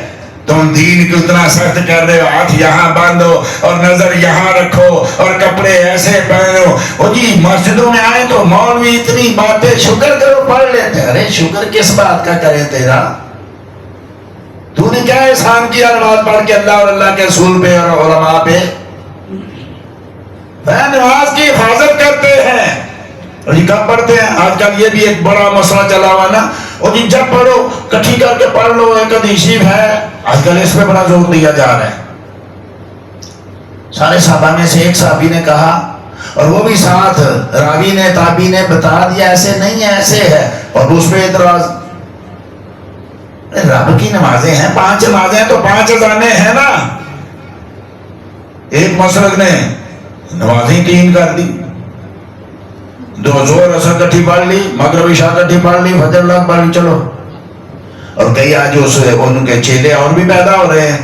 تم دین کو اتنا سخت کر رہے ہو، ہاتھ یہاں باندھو اور نظر یہاں رکھو اور کپڑے ایسے پہنو، اور جی مسجدوں میں آئے تو مولوی اتنی باتیں، شکر کرو پڑھ لیتے ہیں۔ ارے شکر کس بات کا کرے تیرا؟ تو نے کیا احسان کیا نماز پڑھ کے اللہ اور اللہ کے رسول پہ اور علماء پہ؟ وہ نماز کی حفاظت کرتے ہیں، اور یہ کب پڑھتے ہیں؟ آج کل یہ بھی ایک بڑا مسئلہ چلا ہوا نا، اور جی جب پڑھو کٹھی کر کے پڑھ لو، ایک حدیث ہے آج کل اس پہ بڑا زور دیا جا رہا ہے۔ سارے صحابہ میں سے ایک صحابی نے کہا، اور وہ بھی ساتھ راوی نے تابعی نے بتا دیا ایسے نہیں ہے ایسے ہے، اور اس پہ اعتراض، رب کی نمازیں ہیں، 5 نمازیں ہیں تو 5 اذانیں ہیں نا۔ ایک مسلک نے نمازیں 3 کر دی، 2 زور اثر کٹھی پڑھ لی، مغرب عشاء کٹھی پڑھ لی، فجر اللہ پڑھ لی، چلو۔ اور کئی آج ان کے چیلے اور بھی پیدا ہو رہے ہیں،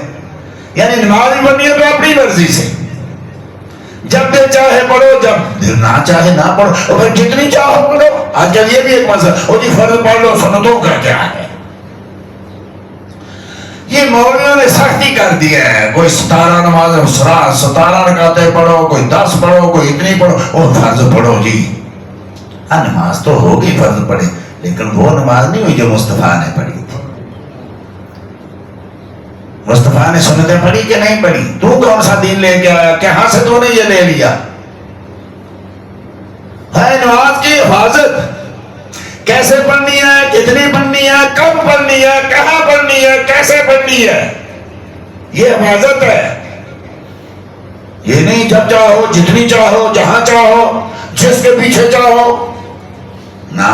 یعنی نماز ہی پڑھنی ہے تو اپنی مرضی سے، جب دل چاہے پڑھو، جب دل نہ چاہے نہ پڑھو، اور پھر جتنی چاہو پڑھو۔ آج کل یہ بھی ایک مسئلہ، اور جی فرض پڑھ لو، سنتوں کا کیا ہے؟ یہ مولویوں نے سختی کر دی ہے، کوئی 17 نماز 17 رکعتیں پڑھو، کوئی 10 پڑھو، کوئی اتنی پڑھو، اور فرض پڑھو جی۔ ہاں نماز تو ہوگی فرض پڑھے، لیکن وہ نماز نہیں ہوئی جو مصطفیٰ نے پڑھی تھی۔ مصطفیٰ نے سنتیں پڑھی کہ نہیں پڑھی؟ تو کون سا دین لے کے آیا؟ کہاں سے تو نے یہ لے لیا؟ ہے نماز کی حفاظت، کیسے پڑھنی ہے، کتنی پڑھنی ہے، کب پڑھنی ہے، کہاں پڑھنی ہے، کیسے پڑھنی ہے، یہ حفاظت ہے۔ یہ نہیں جب چاہو، جتنی چاہو، جہاں چاہو، جس کے پیچھے چاہو، نا۔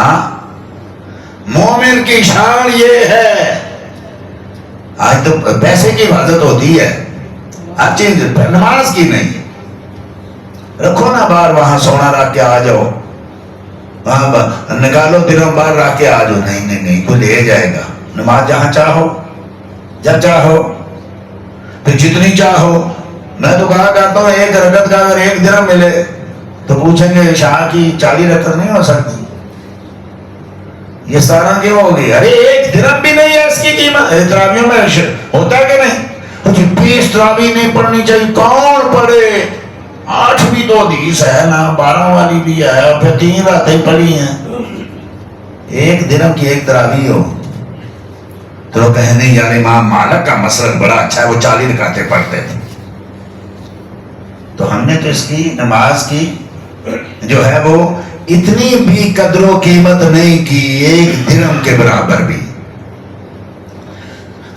مومن کی شان یہ ہے، آج تو پیسے کی حفاظت ہوتی ہے ہر چیز، نماز کی نہیں۔ رکھو نا باہر، وہاں سونا رکھ کے آ جاؤ، وہاں نکالو درہم باہر رکھ کے آ جاؤ، نہیں نہیں نہیں، کوئی لے جائے گا۔ نماز جہاں چاہو، جب چاہو، پھر جتنی چاہو۔ میں تو کہا کرتا ہوں ایک رکعت کا اگر 1 درہم ملے تو پوچھیں گے شاہ کی 40 رکعت نہیں ہو سکتی؟ یہ 17 کیوں ہوگی؟ ارے 1 درہم بھی نہیں ہے اس کی قیمت۔ تراویحوں میں ہوتا ہے کہ نہیں؟ 20 تراویح نہیں پڑھنی چاہیے، کون پڑھے؟ 8 بھی تو حدیث ہے نا، 12 والی بھی ہے، اور پھر 3 راتیں پڑھی ہیں۔ 1 درہم کی 1 تراویح ہو تو کہنے یار امام مالک کا مسلک بڑا اچھا ہے، وہ 40 رکعتیں پڑھتے تھے۔ تو ہم نے تو اس کی نماز کی جو ہے وہ اتنی بھی قدر و قیمت نہیں کی، 1 درہم کے برابر بھی۔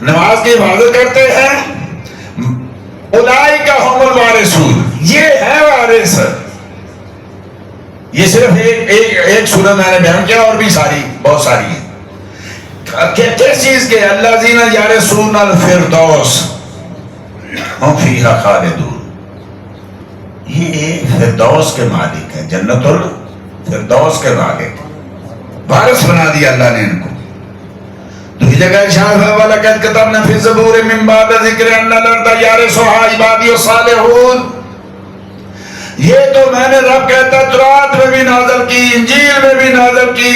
نماز کی حفاظت کرتے ہیں، اولئک ھم الوارثون، یہ ہے وارث۔ یہ صرف ایک سورت میں نے بیان کیا، اور بھی ساری بہت ساری ہیں۔ کس چیز کے؟ الذین یرثون الفردوس ہم فیہا خالدون، یہ فردوس کے مالک ہیں، جنت الفردوس کے مالک، وارث بنا دیا اللہ نے ان کو۔ دوسری جگہ ارشاد ہے وَلَقَدْ كَتَبْنَا فِي الزَّبُورِ مِن بَعْدِ ذِكْرِ أَنَّ الْأَرْضَ يَرِثُهَا عِبَادِيَ الصَّالِحُونَ، یہ تو میں نے رب کہتا تورات میں بھی نازل کی، انجیل میں بھی نازل کی،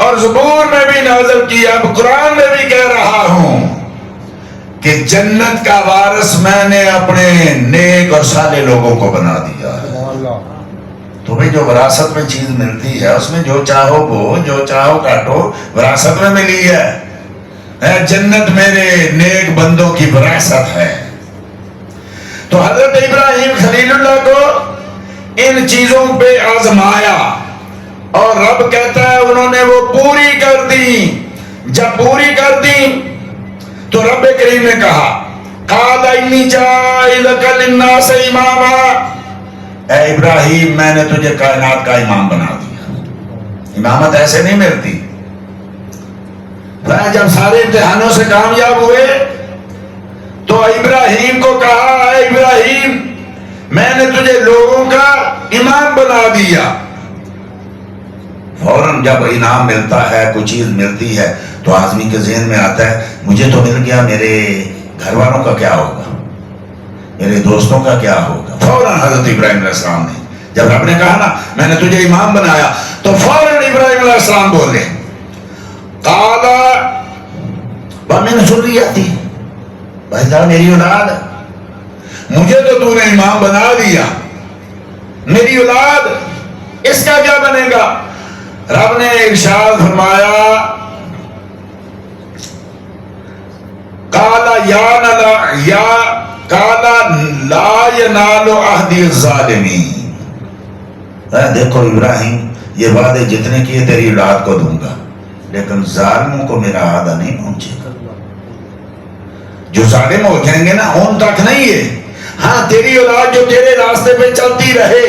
اور زبور میں بھی نازل کی، اب قرآن میں بھی کہہ رہا ہوں کہ جنت کا وارث میں نے اپنے نیک اور صالح لوگوں کو بنا دیا ہے۔ تمہیں جو وراثت میں چیز ملتی ہے اس میں جو چاہو بو، جو چاہو کاٹو، وراثت میں ملی ہے۔ جنت میرے نیک بندوں کی وراثت ہے۔ تو حضرت ابراہیم خلیل اللہ کو ان چیزوں پہ آزمایا، اور رب کہتا ہے انہوں نے وہ پوری کر دی۔ جب پوری کر دی تو رب کریم نے کہا قال انی جاعلک للناس اماما، اے ابراہیم میں نے تجھے کائنات کا امام بنا دیا۔ امامت ایسے نہیں ملتی۔ جب سارے امتحانوں سے کامیاب ہوئے تو ابراہیم کو کہا اے ابراہیم میں نے تجھے لوگوں کا امام بنا دیا۔ فوراً جب انعام ملتا ہے، کوئی چیز ملتی ہے تو آدمی کے ذہن میں آتا ہے مجھے تو مل گیا، میرے گھر والوں کا کیا ہوگا، میرے دوستوں کا کیا ہوگا۔ فوراً حضرت ابراہیم علیہ السلام نے جب رب نے کہا نا میں نے تجھے امام بنایا تو فوراً ابراہیم علیہ السلام بولے قال ومن ذریتی، بھائی میری اولاد، مجھے تو نے امام بنا دیا، میری اولاد اس کا کیا بنے گا؟ رب نے ارشاد فرمایا قال لا ینال عہد الظالمین، دیکھو ابراہیم یہ وعدے جتنے کیے تیری اولاد کو دوں گا لیکن ظالموں کو میرا وعدہ نہیں پہنچے گا۔ جو ظالم ہو جائیں گے نا ان تک نہیں ہے، ہاں تیری اولاد جو تیرے راستے پہ چلتی رہے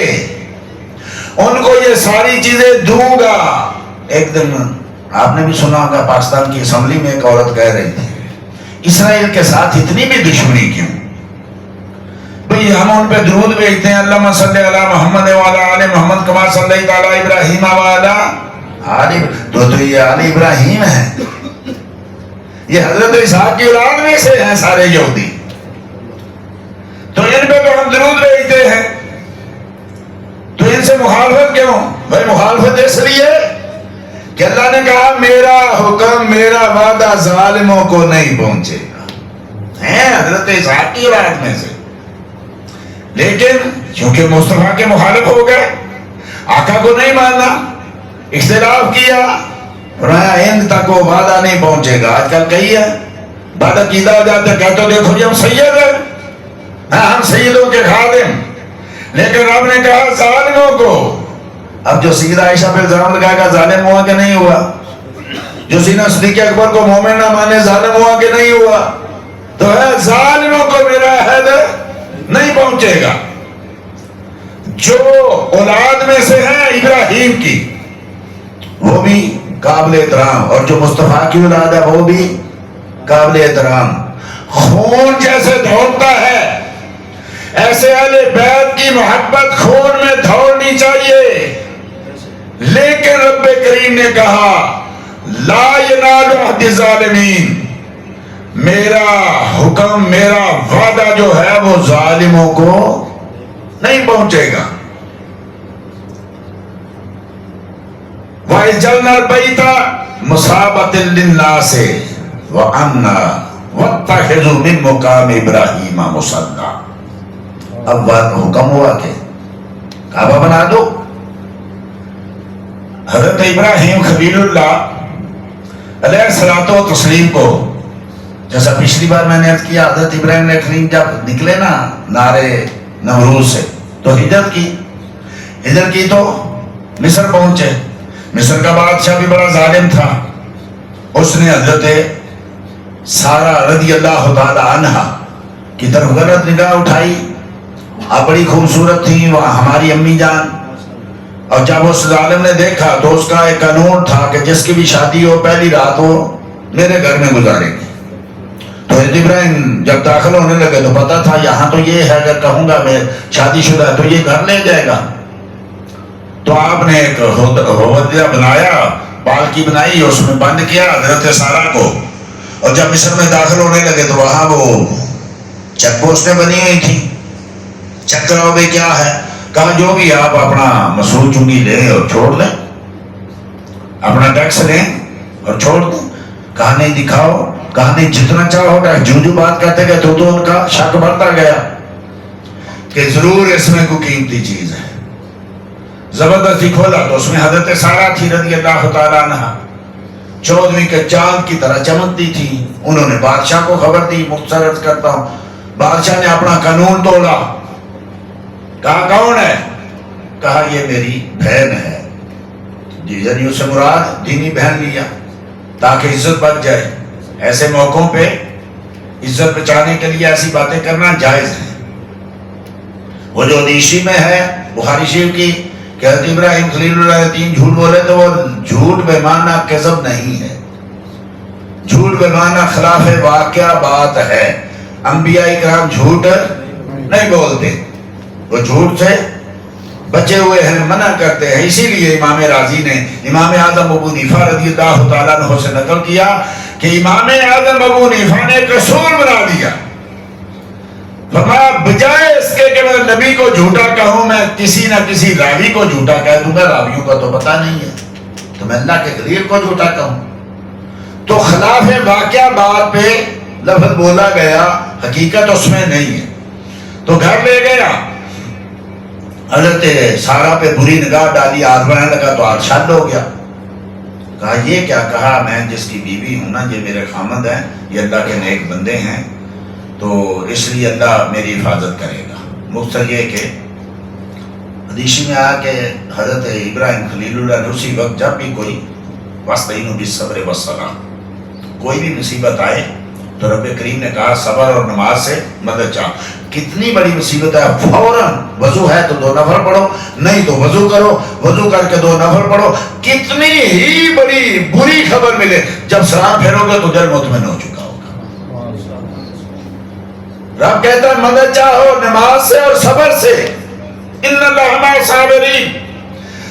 ان کو یہ ساری چیزیں دوں گا۔ ایک دن آپ نے بھی سنا ہوگا پاکستان کی اسمبلی میں ایک عورت کہہ رہی تھی اسرائیل کے ساتھ اتنی بھی دشمنی کیوں؟ بھئی ہم ان پہ درود بھیجتے ہیں اللہم صلی علی محمد وعلی آل محمد کما صلیت علی ابراہیم وعلی تو یہ آل ابراہیم ہے، یہ حضرت اسحاق کی اولاد میں سے ہیں سارے یہودی، تو ان پہ تو ہم درود بھیجتے ہیں، تو ان سے مخالفت کیوں؟ بھائی مخالفت اس لیے کہ اللہ نے کہا میرا حکم میرا وعدہ ظالموں کو نہیں پہنچے گا، ہیں حضرت اسحاق کی اولاد میں سے، لیکن چونکہ مصطفیٰ کے مخالف ہو گئے، آقا کو نہیں ماننا، اختلاف کیا، فرمایا ہند تک وہ وعدہ نہیں پہنچے گا۔ آج کل کئی ہے بعد عقیدہ ہو جاتے کہتے دیکھو جی ہم سید ہیں، ہاں ہم سیدوں کے خادم، لیکن رب نے کہا ظالموں کو۔ اب جو سیدہ عائشہ پہ الزام لگائے گا ظالم ہوا کہ نہیں ہوا؟ جو سیدنا صدیق اکبر کو مومن نہ مانے ظالم ہوا کہ نہیں ہوا؟ تو ہے ظالموں کو میرا عہد نہیں پہنچے گا۔ جو اولاد میں سے ہیں ابراہیم کی وہ بھی قابل احترام، اور جو مصطفیٰ کی اولاد ہے وہ بھی قابل احترام۔ خون جیسے دوڑتا ہے ایسے اہل بیت کی محبت خون میں دوڑنی چاہیے، لیکن رب کریم نے کہا لا ینال عہد الظالمین، میرا حکم میرا وعدہ جو ہے وہ ظالموں کو نہیں پہنچے گا۔ وَإِذْ جَعَلْنَا الْبَيْتَ مُثَابَةً لِلنَّاسِ وَأَمْنًا وَاتَّخِذُوا مِن مَّقَامِ إِبْرَاهِيمَ مُصَلًّى، اب حکم ہوا کہ کعبہ بنا دو۔ حضرت ابراہیم خلیل اللہ علیہ الصلوۃ والتسلیم کو، جیسا پچھلی بار میں نے عرض کیا حضرت ابراہیم نے خلیل جب نکلے نا نارے نمروز سے تو ہجرت کی تو مصر پہنچے۔ مصر کا بادشاہ بھی بڑا ظالم تھا، اس نے حضرت سارہ رضی اللہ تعالی عنہا کی طرف غلط نگاہ اٹھائی، آپ بڑی خوبصورت تھی وہ ہماری امی جان، اور جب اس ظالم نے دیکھا تو اس کا ایک قانون تھا کہ جس کی بھی شادی ہو پہلی رات وہ میرے گھر میں گزارے گی۔ تو حضرت ابراہیم جب داخل ہونے لگے تو پتا تھا یہاں تو یہ ہے اگر کہوں گا میں شادی شدہ ہے تو یہ گھر لے جائے گا، تو آپ نے ایک حوضیہ بنایا، پالکی بنائی، اس میں بند کیا حضرت سارہ کو، اور جب مصر میں داخل ہونے لگے تو وہاں وہ چیک پوسٹیں بنی ہوئی تھی، چیک کراؤ بھائی کیا ہے، کہا جو بھی آپ اپنا مسعود چنگی لیں اور چھوڑ دیں، اپنا ٹیکس لیں اور چھوڑ دیں، کہا نہیں دکھاؤ، کہا نہیں جتنا چاہو گا، جو بات کہتے گئے تو ان کا شک بڑھتا گیا کہ ضرور اس میں کوئی قیمتی چیز ہے۔ زبردستی کھولا تو اس میں حضرت سارہ تھی رضی اللہ تعالیٰ عنہا، 14ویں کے چاند کی طرح چمکتی تھی۔ انہوں نے بادشاہ کو خبر دی، مختصر عرض کرتا ہوں، بادشاہ نے اپنا قانون توڑا، کہا کون ہے؟ کہا یہ میری بہن ہے، یعنی اسے مراد دینی بہن لیا تاکہ عزت بچ جائے۔ ایسے موقعوں پہ عزت بچانے کے لیے ایسی باتیں کرنا جائز ہے۔ وہ جو حدیث میں ہے بخاری شریف کی کہ حضرت ابراہیم خلیل اللہ 3 جھوٹ بولے تو وہ جھوٹ بے معنی کذب نہیں ہے، جھوٹ بے معنی خلاف واقعہ بات ہے۔ انبیاء کرام جھوٹ نہیں بولتے، وہ جھوٹ سے بچے ہوئے ہیں، منع کرتے ہیں۔ اسی لیے امام رازی نے امام اعظم ابو حنیفہ رضی اللہ تعالیٰ عنہ سے نقل کیا کہ امام اعظم ابو حنیفہ نے ایک اصول بنا دیا، فرمایا بجائے اس کے کہ میں نبی کو جھوٹا کہوں، میں کسی نہ کسی راوی کو جھوٹا کہہ دوں گا، راویوں کا تو پتہ نہیں ہے، تو میں اللہ کے خلیل کو جھوٹا کہوں۔ تو خلاف واقعہ بات پہ لفظ بولا گیا، حقیقت اس میں نہیں ہے۔ تو گھر لے گیا، حضرت سارا پہ بری نگاہ ڈالی، آزمانے لگا تو آج شاد ہو گیا۔ کہا یہ کیا؟ کہا میں جس کی بیوی ہوں نا، یہ میرے خامند ہیں، یہ اللہ کے نیک بندے ہیں، تو اس لیے اللہ میری حفاظت کرے گا۔ مختصر یہ کہ حدیث میں آیا کہ حضرت ابراہیم خلیل اللہ نے اسی وقت جب بھی کوئی وَاسْتَعِینُوا بِالصَّبْرِ وَالصَّلَاةِ کوئی بھی مصیبت آئے تو رب کریم نے کہا صبر اور نماز سے مدد چاہو۔ کتنی بڑی مصیبت ہے، فوراً وضو ہے تو 2 نفل پڑھو، نہیں تو وضو کرو، وضو کر کے 2 نفل پڑھو۔ کتنی ہی بڑی بری خبر ملے، جب سلام پھیرو گے تو دل مطمئن ہو چکا ہوگا۔ رب کہتا ہے مدد چاہو نماز سے اور صبر سے، ان اللہ مع الصابرین،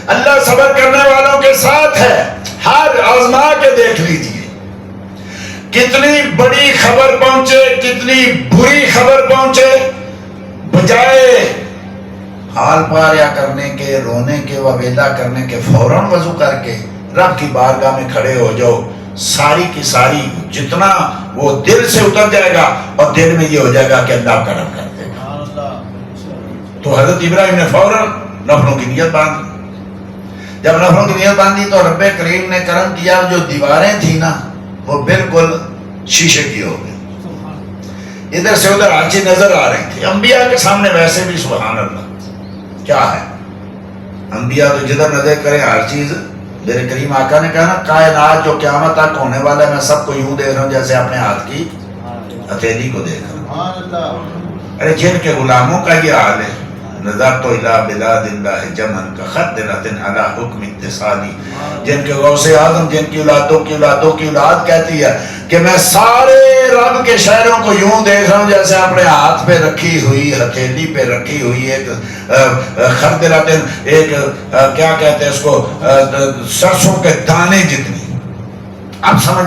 اللہ صبر کرنے والوں کے ساتھ ہے۔ ہر آزما کے دیکھ لیجئے کتنی بڑی خبر پہنچے، کتنی بری خبر پہنچے، بجائے حال پاریا کرنے کے، رونے کے، ویلا کرنے کے، فوراً وضو کر کے رب کی بارگاہ میں کھڑے ہو جاؤ، ساری کی ساری جتنا وہ دل سے اتر جائے گا اور دل میں یہ ہو جائے گا کہ اللہ کرم کر دے گا۔ تو حضرت ابراہیم نے فوراً نفلوں کی نیت باندھی۔ جب نفلوں کی نیت باندھی تو رب کریم نے کرم کیا، جو دیواریں تھیں نا وہ بالکل شیشے کی ہو گئی، ادھر سے ادھر آنچیں نظر آ رہی تھی۔ انبیاء کے سامنے ویسے بھی سبحان اللہ کیا ہے، انبیاء تو جدھر نظر کریں ہر چیز، میرے کریم آقا نے کہا نا کائنات جو قیامت تک ہونے والا ہے میں سب کو یوں دیکھ رہا ہوں جیسے اپنے ہاتھ کی ہتھیلی کو دیکھ رہا ہوں۔ ارے جن کے غلاموں کا یہ حال ہے، نظرت الی بلاد اللہ جمن کا خطرۃ علی حکم اتصالی، جن کے غوث اعظم جن کی اولادوں کی اولادوں کی اولاد کہتی ہے کہ میں سارے رب کے شہروں کو یوں دیکھ رہا ہوں جیسے اپنے ہاتھ پہ رکھی ہوئی، ہتھیلی پہ رکھی ہوئی ایک خردرۃ، ایک کیا کہتے ہیں اس کو، سرسوں کے دانے جتنی۔ اب سمجھ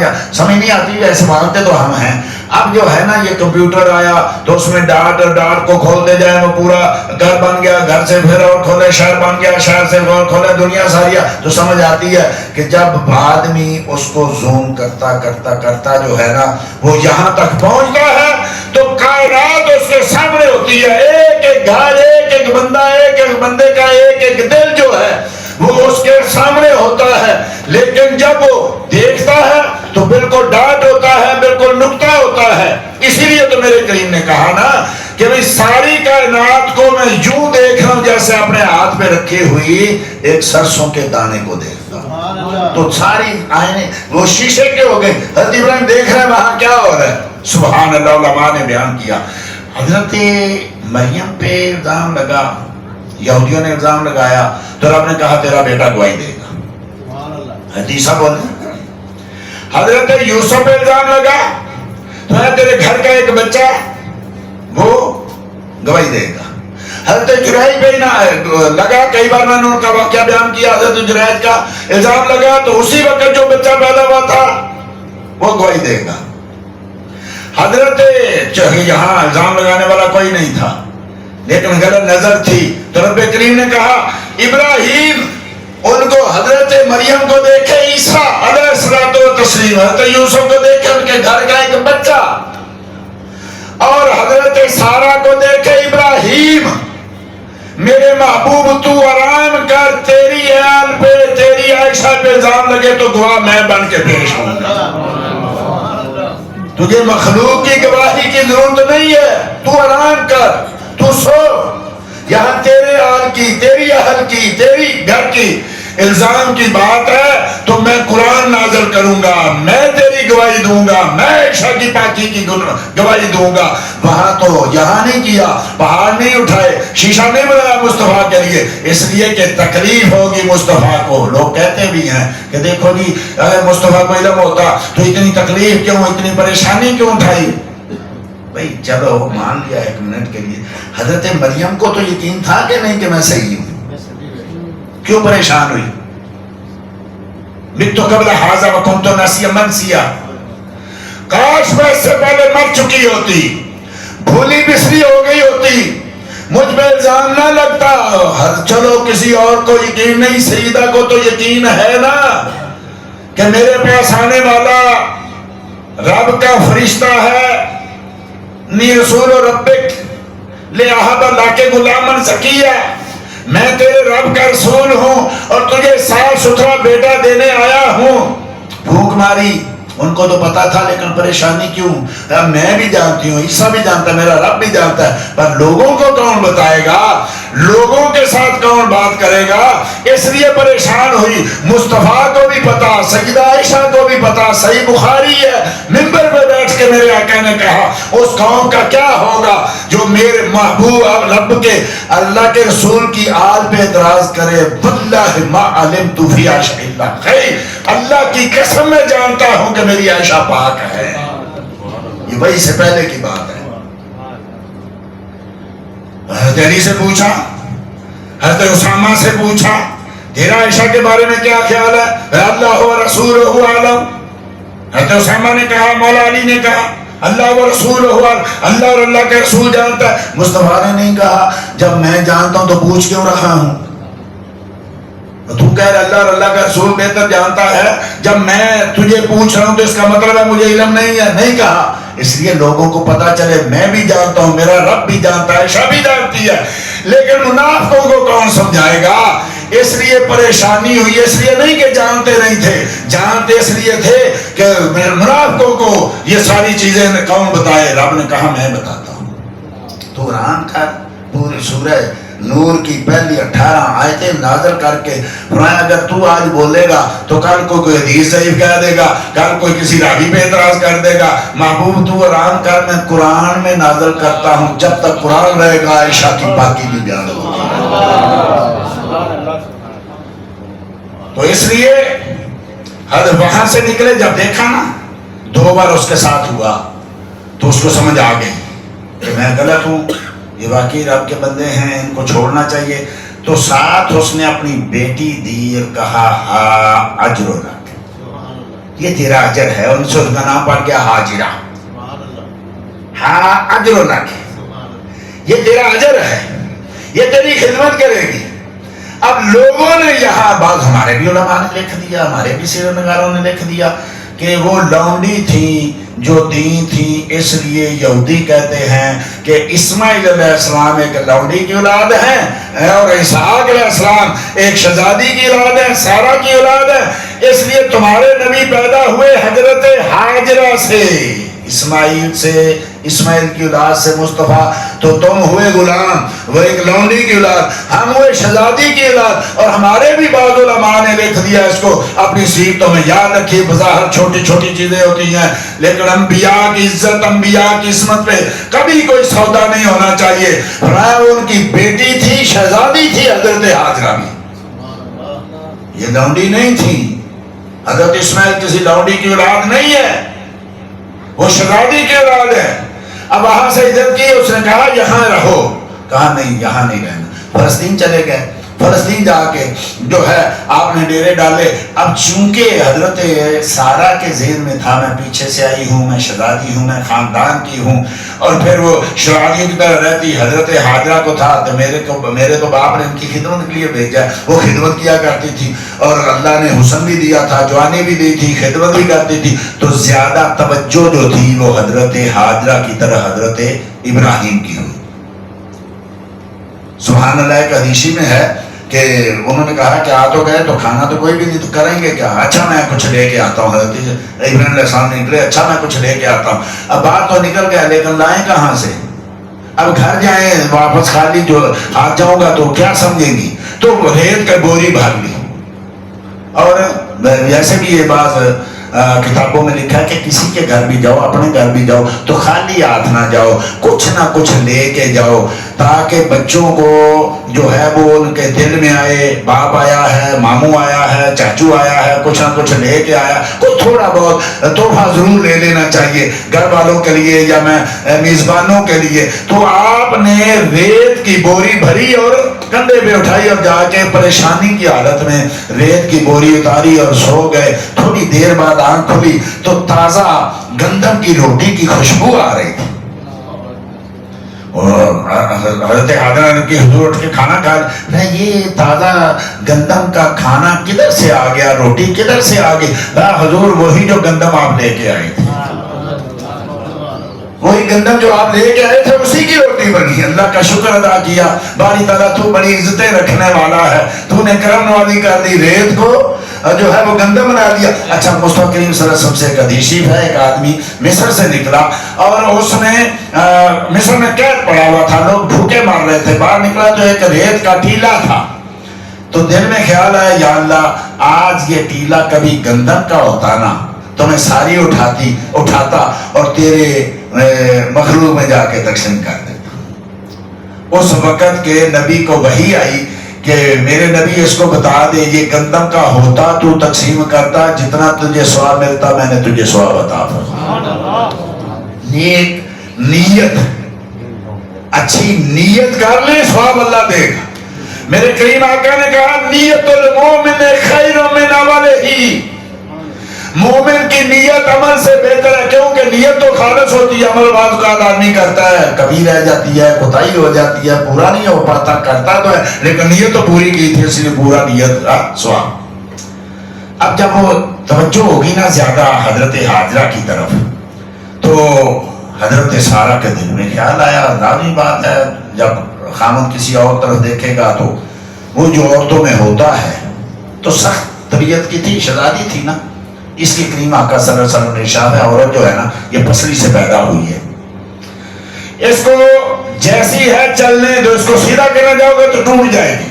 نہیں آتی، ایسے مانگتے تو ہم ہیں۔ اب جو ہے نا یہ کمپیوٹر آیا تو اس میں ڈاٹ اور ڈاٹ کو کھولتے جائیں، وہ پورا گھر بن گیا، گھر سے پھر اور کھولے، شہر بن گیا، شہر سے اور کھولے، دنیا ساری۔ تو سمجھ آتی ہے کہ جب آدمی اس کو زوم کرتا کرتا کرتا جو ہے نا وہ یہاں تک پہنچتا ہے تو کائنات اس کے سامنے ہوتی ہے، ایک ایک گھر، ایک ایک بندہ، ایک ایک بندے کا ایک ایک دل جو ہے وہ اس کے سامنے ہوتا ہے۔ لیکن جب وہ دیکھتا ہے تو بالکل ڈاٹ ہوتا ہے، بالکل نقطہ ہوتا ہے۔ اسی لیے تو میرے کریم نے کہا نا کہ بھئی ساری کائنات کو میں یوں دیکھ رہا ہوں جیسے اپنے ہاتھ پہ رکھی ہوئی ایک سرسوں کے دانے کو دیکھتا ہوں۔ تو ساری آئینے وہ شیشے کے ہو گئے۔ حضرت ابراہیم دیکھ رہے ہیں وہاں کیا ہو رہا ہے، سبحان اللہ۔ علماء نے بیان کیا حضرت مریم پہ الزام لگا، یہودیوں نے الزام لگایا تو رب نے کہا تیرا بیٹا گواہی دے گا۔ حدیثہ بولے حضرت یوسف پہ الزام لگا تو ہے تیرے گھر کا ایک بچہ وہ گواہی دے گا۔ حضرت جریج پہ لگا، کئی بار میں نے ان کا واقعہ بیان کیا، حضرت جریج کا الزام لگا تو اسی وقت جو بچہ پیدا ہوا تھا وہ گواہی دے گا۔ حضرت یہاں الزام لگانے والا کوئی نہیں تھا لیکن غلط نظر تھی تو رب کریم نے کہا ابراہیم ان کو حضرت مریم کو دیکھے عیسیٰ علیہ الصلوۃ والتسلیم، حضرت یوسف کو دیکھے ان کے گھر کا ایک بچہ، اور حضرت سارہ کو دیکھے ابراہیم میرے محبوب تو آرام کر، تیری آل پہ تیری عائشہ پہ الزام لگے تو گواہ میں بن کے پیش ہوں گا۔ تجھے مخلوق کی گواہی کی ضرورت نہیں ہے، تو آرام کر، تو سو۔ یہاں تیرے آل کی، تیری اہل کی، تیری گھر کی الزام کی بات ہے تو میں قرآن نازل کروں گا، میں تیری گواہی دوں گا، میں عائشہ کی پاکی کی گواہی دوں گا۔ وہاں تو یہاں نہیں کیا، پہاڑ نہیں اٹھائے، شیشہ نہیں بنایا مصطفیٰ کے لیے، اس لیے کہ تکلیف ہوگی مصطفیٰ کو۔ لوگ کہتے بھی ہیں کہ دیکھو جی اگر مصطفیٰ کو علم ہوتا تو اتنی تکلیف کیوں، اتنی پریشانی کیوں اٹھائی؟ بھئی چلو مان لیا ایک منٹ کے لیے، حضرت مریم کو تو یقین تھا کہ نہیں کہ میں صحیح ہوں، کیوں پریشان ہوئی؟ مت قبل ھذا وکنت نسیا منسیا، کاش میں اس سے پہلے مر چکی ہوتی، بھولی بسری ہو گئی ہوتی، مجھ پہ الزام نہ لگتا۔ چلو کسی اور کو یقین نہیں، سیدہ کو تو یقین ہے نا کہ میرے پاس آنے والا رب کا فرشتہ ہے، نی رسول ربک لِأَهَبَ لَكَ غُلَامًا زَكِيًّا، میں تیرے رب کا رسول ہوں اور تجھے صاف ستھرا بیٹا دینے آیا ہوں۔ بھوک ماری، ان کو تو پتا تھا لیکن پریشانی کیوں؟ میں بھی جانتی ہوں، عیسیٰ بھی جانتا ہے، میرا رب بھی جانتا ہے، پر لوگوں کو کون بتائے گا، لوگوں کے ساتھ کون بات کرے گا، اس لیے پریشان ہوئی۔ مصطفیٰ کو بھی پتا، سیدہ عائشہ کو بھی پتا، صحیح بخاری ہے، منبر پہ بیٹھ کے میرے آقا نے کہا اس قوم کا کیا ہوگا جو میرے محبوب رب کے اللہ کے رسول کی آل پہ اعتراض کرے۔ واللہ ما علمت فی عائشہ الا خیر، اللہ کی قسم میں جانتا ہوں کہ میری عائشہ پاک ہے۔ یہ وہی سے پہلے کی بات ہے۔ حضرت علی سے پوچھا، حضرت اسامہ سے پوچھا تیرا عائشہ کے بارے میں کیا خیال ہے؟ اللہ و رسولہ عالم۔ حضرت اسامہ نے کہا، مولا علی نے کہا اللہ و رسولہ عالم، اللہ اور اللہ کے رسول جانتا ہے۔ مصطفیٰ نے نہیں کہا جب میں جانتا ہوں تو پوچھ کیوں رکھا ہوں؟ تو کہہ رہے اللہ اور اللہ کا رسول بہتر جانتا ہے، جب میں تجھے پوچھ رہا ہوں تو اس کا مطلب ہے مجھے علم نہیں ہے؟ نہیں کہا، اس لیے لوگوں کو پتا چلے میں بھی جانتا ہوں، میرا رب بھی جانتا ہے، عائشہ بھی جانتی ہے، لیکن منافقوں کو کون سمجھائے گا؟ اس لیے پریشانی ہوئی، اس لیے نہیں کہ جانتے نہیں تھے، جانتے اس لیے تھے کہ منافقوں کو یہ ساری چیزیں کون بتائے؟ رب نے کہا میں بتاتا ہوں۔ تو قرآن کا پوری سورہ نور کی پہلی 18 آیتیں نازل کر کے فرمایا اگر تو آج بولے گا تو کل کو کوئی حدیث ضعیف کہہ دے گا، کل کوئی کسی راوی پہ اعتراض کر دے گا۔ محبوب تو آرام کر، میں قرآن میں نازل کرتا ہوں، جب تک قرآن رہے گا عائشہ کی پاکی بھی بیان ہوگی۔ تو اس لیے حضرت وہاں سے نکلے، جب دیکھا نا 2 بار اس کے ساتھ ہوا تو اس کو سمجھ آ گئی کہ میں غلط ہوں، یہ واقعی رب کے بندے ہیں، ان کو چھوڑنا چاہیے۔ تو ساتھ اس نے اپنی بیٹی دی اور کہا ہا اجر لک، یہ تیرا اجر ہے۔ ان سے اس کا نام پڑ گیا ہاجرہ، ہا اجر لک، یہ تیرا اجر ہے، یہ تیری خدمت کرے گی۔ اب لوگوں نے یہاں بعض ہمارے بھی علماء نے لکھ دیا، ہمارے بھی سیرت نگاروں نے لکھ دیا کہ وہ لونڈی تھی جو دین تھی، اس لیے یہودی کہتے ہیں کہ اسماعیل علیہ السلام ایک لونڈی کی اولاد ہے اور اسحاق علیہ السلام ایک شہزادی کی اولاد ہے، سارہ کی اولاد ہے، اس لیے تمہارے نبی پیدا ہوئے حضرت ہاجرہ سے، اسماعیل سے، اسماعیل کی اولاد سے مصطفیٰ، تو تم ہوئے غلام، وہ ایک لونڈی کی اولاد، ہم ہوئے شہزادی کی اولاد۔ اور ہمارے بھی بعض علماء نے لکھ دیا اس کو اپنی سیرتوں میں، یاد رکھیے بظاہر چھوٹی چھوٹی چیزیں ہوتی ہیں لیکن انبیاء کی عزت، انبیاء کی عصمت پہ کبھی کوئی سودا نہیں ہونا چاہیے۔ فرمایا ان کی بیٹی تھی، شہزادی تھی حضرت ہاجرہ بھی، یہ لونڈی نہیں تھی۔ حضرت اسماعیل کسی لونڈی کی اولاد نہیں ہے، وہ شہزادی کی اولاد ہے۔ اب وہاں سے عزت کی، اس نے کہا یہاں رہو، کہا نہیں یہاں نہیں رہنا، فلسطین چلے گئے۔ فلسطین جا کے جو ہے آپ نے ڈیرے ڈالے۔ اب چونکہ حضرت سارہ کے ذہن میں تھا میں پیچھے سے آئی ہوں، میں شہزادی ہوں، میں خاندان کی ہوں، اور پھر وہ شہزادی کی طرح رہتی، حضرت ہاجرہ کو تھا تو میرے تو باپ نے ان کی خدمت کے لیے بھیجا، وہ خدمت کیا کرتی تھی اور اللہ نے حسن بھی دیا تھا، جوانی بھی دی تھی، خدمت بھی کرتی تھی، تو زیادہ توجہ جو تھی وہ حضرت ہاجرہ کی طرح حضرت ابراہیم کی ہوئی۔ سبحان اللہ، ایک حدیثی میں ہے کہ انہوں نے کہا کہ آ تو گئے تو کھانا تو کوئی بھی نہیں، تو کریں گے کیا؟ اچھا میں کچھ لے کے آتا ہوں۔ حضرت ابراہیم علیہ السلام نے نکلے، اچھا میں کچھ لے کے آتا ہوں۔ اب بات تو نکل گیا لیکن لائیں کہاں سے؟ اب گھر جائیں واپس خالی جو آ جاؤں گا تو کیا سمجھیں گی؟ تو ریت کا بوری بھاگ لی۔ اور ویسے بھی یہ بعض کتابوں میں لکھا ہے کہ کسی کے گھر بھی جاؤ، اپنے گھر بھی جاؤ تو خالی ہاتھ نہ جاؤ، کچھ نہ کچھ لے کے جاؤ، تاکہ بچوں کو جو ہے وہ ان کے دل میں آئے باپ آیا ہے، ماموں آیا ہے، چاچو آیا ہے، کچھ نہ کچھ لے کے آیا، کچھ تھوڑا بہت تحفہ ضرور لے لینا چاہیے گھر والوں کے لیے یا میزبانوں کے لیے۔ تو آپ نے ریت کی بوری بھری اور کندھے پہ اٹھائی اور جا کے پریشانی کی حالت میں ریت کی بوری اتاری اور سو گئے۔ تھوڑی دیر بعد آنکھ کھلی تو تازہ گندم کی روٹی کی خوشبو آ رہی تھی، اور حضرت حاضرہ کی حضور اٹھ کے کھانا کھا رہے، یہ تازہ گندم کا کھانا کدھر سے آ گیا، روٹی کدھر سے آ گئی؟ حضور وہی جو گندم آپ لے کے آئے تھے، وہی گندم جو آپ لے کے آئے تھے اسی کی روٹی بنی۔ اللہ کا شکر ادا کیا، باری تعالیٰ تو بڑی عزتیں رکھنے والا ہے، تو نے کرم نوازی کر دی، ریت کو جو ہے وہ گندم بنا دیا۔ اچھا، مصطفیٰ کریم صلی اللہ علیہ وسلم سے ایک حدیث شریف ہے، ایک آدمی مصر سے نکلا اور اس نے مصر میں قید پڑا ہوا تھا، لوگ بھوکے مار رہے تھے، باہر نکلا تو ایک ریت کا ٹیلا تھا، تو دل میں خیال آیا یا اللہ آج یہ ٹیلا کبھی گندم کا ہوتا نا تو میں ساری اٹھاتا اور تیرے مخلوق میں جا کے تقسیم کر دیتا۔ اس وقت کے نبی کو وحی آئی کہ میرے نبی اس کو بتا دے یہ گندم کا ہوتا تو تقسیم کرتا، جتنا تجھے ثواب ملتا میں نے تجھے ثواب عطا فرمایا۔ نیک نیت، اچھی نیت کر لے، ثواب اللہ دے گا۔ میرے کریم آقا نے کہا نیت المومن خیر من عملہ، مومن کی نیت عمل سے بہتر ہے، کیونکہ نیت تو خالص ہوتی ہے، عمل بعض اوقات آدمی کرتا ہے کبھی رہ جاتی ہے، کوتاہی ہو جاتی ہے، پورا نہیں ہو پاتا، کرتا تو ہے لیکن نیت تو پوری کی تھی، اس لیے پورا نیت ثواب۔ اب جب وہ توجہ ہوگی نا زیادہ حضرت حاجرہ کی طرف، تو حضرت سارہ کے دل میں خیال آیا، لازمی بات ہے جب خامد کسی اور طرف دیکھے گا تو وہ جو عورتوں میں ہوتا ہے تو سخت طبیعت کی تھی، شہزادی تھی نا، اس کی کریم آقا صلی اللہ علیہ وسلم نے ارشاد ہے عورت جو ہے نا یہ پسلی سے پیدا ہوئی ہے، اس کو جیسی ہے چلنے دو، اس کو سیدھا کرنے جاؤ گے تو ٹوٹ جائے گی،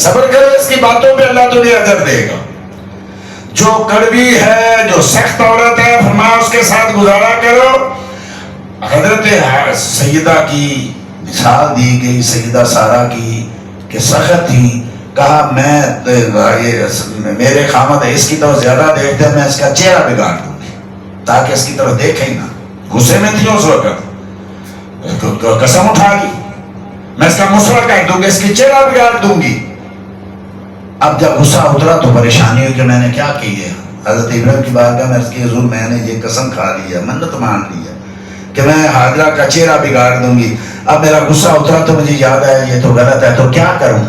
صبر کرو اس کی باتوں پہ اللہ تمہیں اجر دے گا۔ جو کڑوی ہے، جو سخت عورت ہے، فرمایا اس کے ساتھ گزارا کرو۔ حضرت سیدہ کی مثال دی گئی، سیدہ سارہ کی کہ سخت تھی، کہا میں میرے خامد اس کی طرف زیادہ دیکھتے ہیں، میں اس کا چہرہ بگاڑ دوں گی تاکہ اس کی طرف دیکھے ہی نہ۔ غصے میں تھی اس وقت، قسم اٹھا لی میں اس کا مسوڑ کر دوں گی، اس کی چہرہ بگاڑ دوں گی۔ اب جب غصہ اترا تو پریشانی ہوئی کہ میں نے کیا کی ہے۔ حضرت ابراہیم کی بارگاہ میں عرض کی حضور میں نے یہ قسم کھا لی ہے، منت مان لی ہے کہ میں حاجرہ کا چہرہ بگاڑ دوں گی۔ اب میرا غصہ اترا تو مجھے یاد آیا یہ تو غلط ہے، تو کیا کروں؟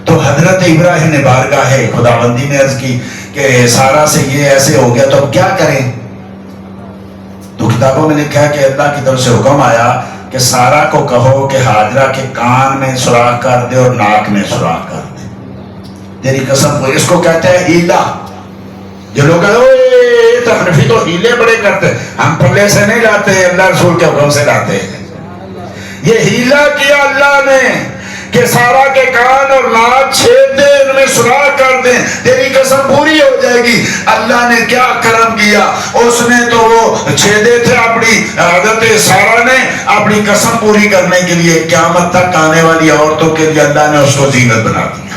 تو حضرت ابراہیم نے بارگاہ خداوندی میں عرض کی کہ سارہ سے یہ ایسے ہو گیا تو اب کیا کریں؟ تو کتابوں میں لکھا ہے کہ اللہ کی طرف سے حکم آیا کہ سارہ کو کہو کہ حاجرہ کے کان میں سوراخ کر دے اور ناک میں سوراخ کر دے، تیری قسم کو۔ اس کو کہتے ہیں ہیلا۔ جو لوگ تحریفی تو ہیلے بڑے کرتے، ہم پلے سے نہیں لاتے، اللہ رسول کے حکم سے لاتے ہیں۔ یہ ہیلا کیا اللہ نے کہ سارا کے کان اور ناک چھید دے، ان میں سوراخ کر دیں، تیری قسم پوری ہو جائے گی۔ اللہ نے کیا کرم کیا، اس نے تو وہ چھیدے تھے اپنی حضرت سارہ نے اپنی قسم پوری کرنے کے لیے، قیامت تک آنے والی عورتوں کے لیے اللہ نے اس کو زینت بنا دیا۔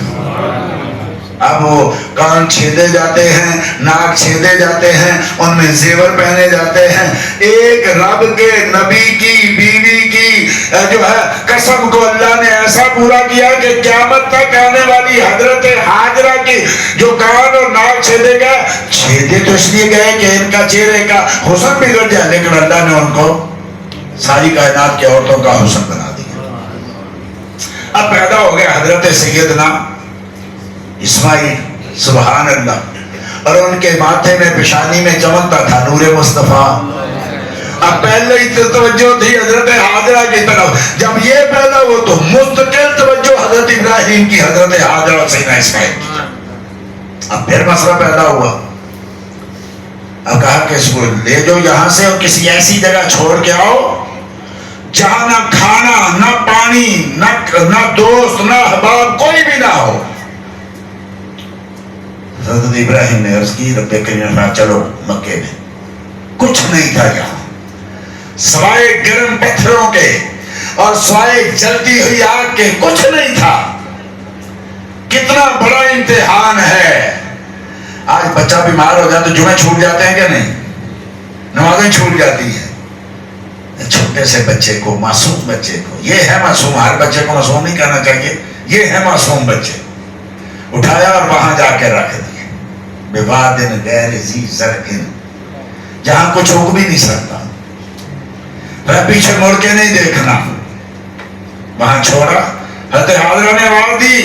اب وہ کان چھیدے جاتے ہیں، ناک چھیدے جاتے ہیں، ان میں زیور پہنے جاتے ہیں۔ ایک رب کے نبی کی بیوی کی جو ہے قسم کو اللہ نے ایسا پورا کیا کہ قیامت تک آنے والی حضرت حاجرہ کی جو کان اور ناک چھیدے گئے، چھیدے تو اس لیے گئے کہ ان کا چہرے کا حسن بگڑ جائے، لیکن اللہ نے ان کو ساری کائنات کی عورتوں کا حسن بنا دیا۔ اب پیدا ہو گیا حضرت سیدنا اسماعیل، سبحان اللہ، اور ان کے ماتھے میں پیشانی میں چمکتا تھا نور مصطفیٰ۔ اب پہلے ہی توجہ تھی حضرت حاجرہ کی طرف، جب یہ پیدا ہو تو مستقل توجہ حضرت ابراہیم کی، حضرت حاجرہ اور سیدنا اسماعیل کی۔ اب پھر مسئلہ پیدا ہوا، اب کہا کہ اس کو لے جاؤ یہاں سے اور کسی ایسی جگہ چھوڑ کے آؤ جہاں نہ کھانا، نہ پانی، نہ دوست، نہ احباب، کوئی بھی نہ ہو۔ حضرت ابراہیم نے عرض کی رب کریم نے چلو مکے میں کچھ نہیں تھا یہاں سوائے گرم پتھروں کے اور سوائے جلتی ہوئی آگ کے کچھ نہیں تھا. کتنا بڑا امتحان ہے. آج بچہ بیمار ہو جائے تو جمعے چھوٹ جاتے ہیں کہ نہیں؟ نمازیں چھوٹ جاتی ہیں. چھوٹے سے بچے کو معصوم بچے کو یہ ہے معصوم ہر بچے کو معصوم نہیں کہنا چاہیے یہ ہے معصوم بچے اٹھایا اور وہاں جا کے رکھ دیے بوادن غیر ذی زرع جہاں کچھ اگ بھی نہیں سکتا. پیچھے مڑ کے نہیں دیکھنا وہاں چھوڑا. حضرت حاضرہ نے آواز دی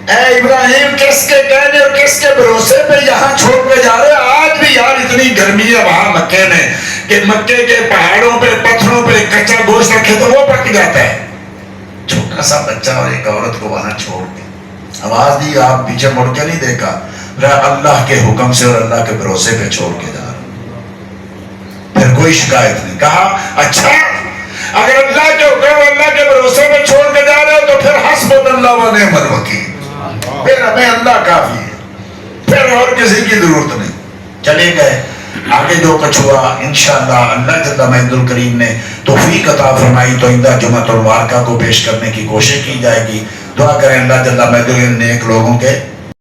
اے ابراہیم کس کے کہنے اور کس کے بھروسے پہ یہاں چھوڑ کے جا رہے. آج بھی یار اتنی گرمی ہے وہاں مکے میں کہ مکے کے پہاڑوں پہ پتھروں پہ کچا گوشت رکھے تو وہ پک جاتا ہے. چھوٹا سا بچہ اور ایک عورت کو وہاں چھوڑ کے آواز دی آپ پیچھے مڑ کے نہیں دیکھا اللہ کے حکم سے اور اللہ کے بھروسے پہ چھوڑ کے جا رہا. پھر کوئی شکایت نہیں. کہا اچھا اگر اللہ کے حکم اللہ کے بھروسے پہ چھوڑ کے جا رہے ہو تو پھر حسبنا اللہ و نعم الوکیل. پھر ہمیں اللہ کافی ہے پھر اور کسی کی ضرورت نہیں. چلے گئے. آگے جو کچھ ہوا انشاءاللہ اللہ جل مجد الکریم نے توفیق عطا فرمائی تو آئندہ جمعۃ المبارکہ کو پیش کرنے کی کوشش کی جائے گی. دعا کریں اللہ جل مجد نیک لوگوں کے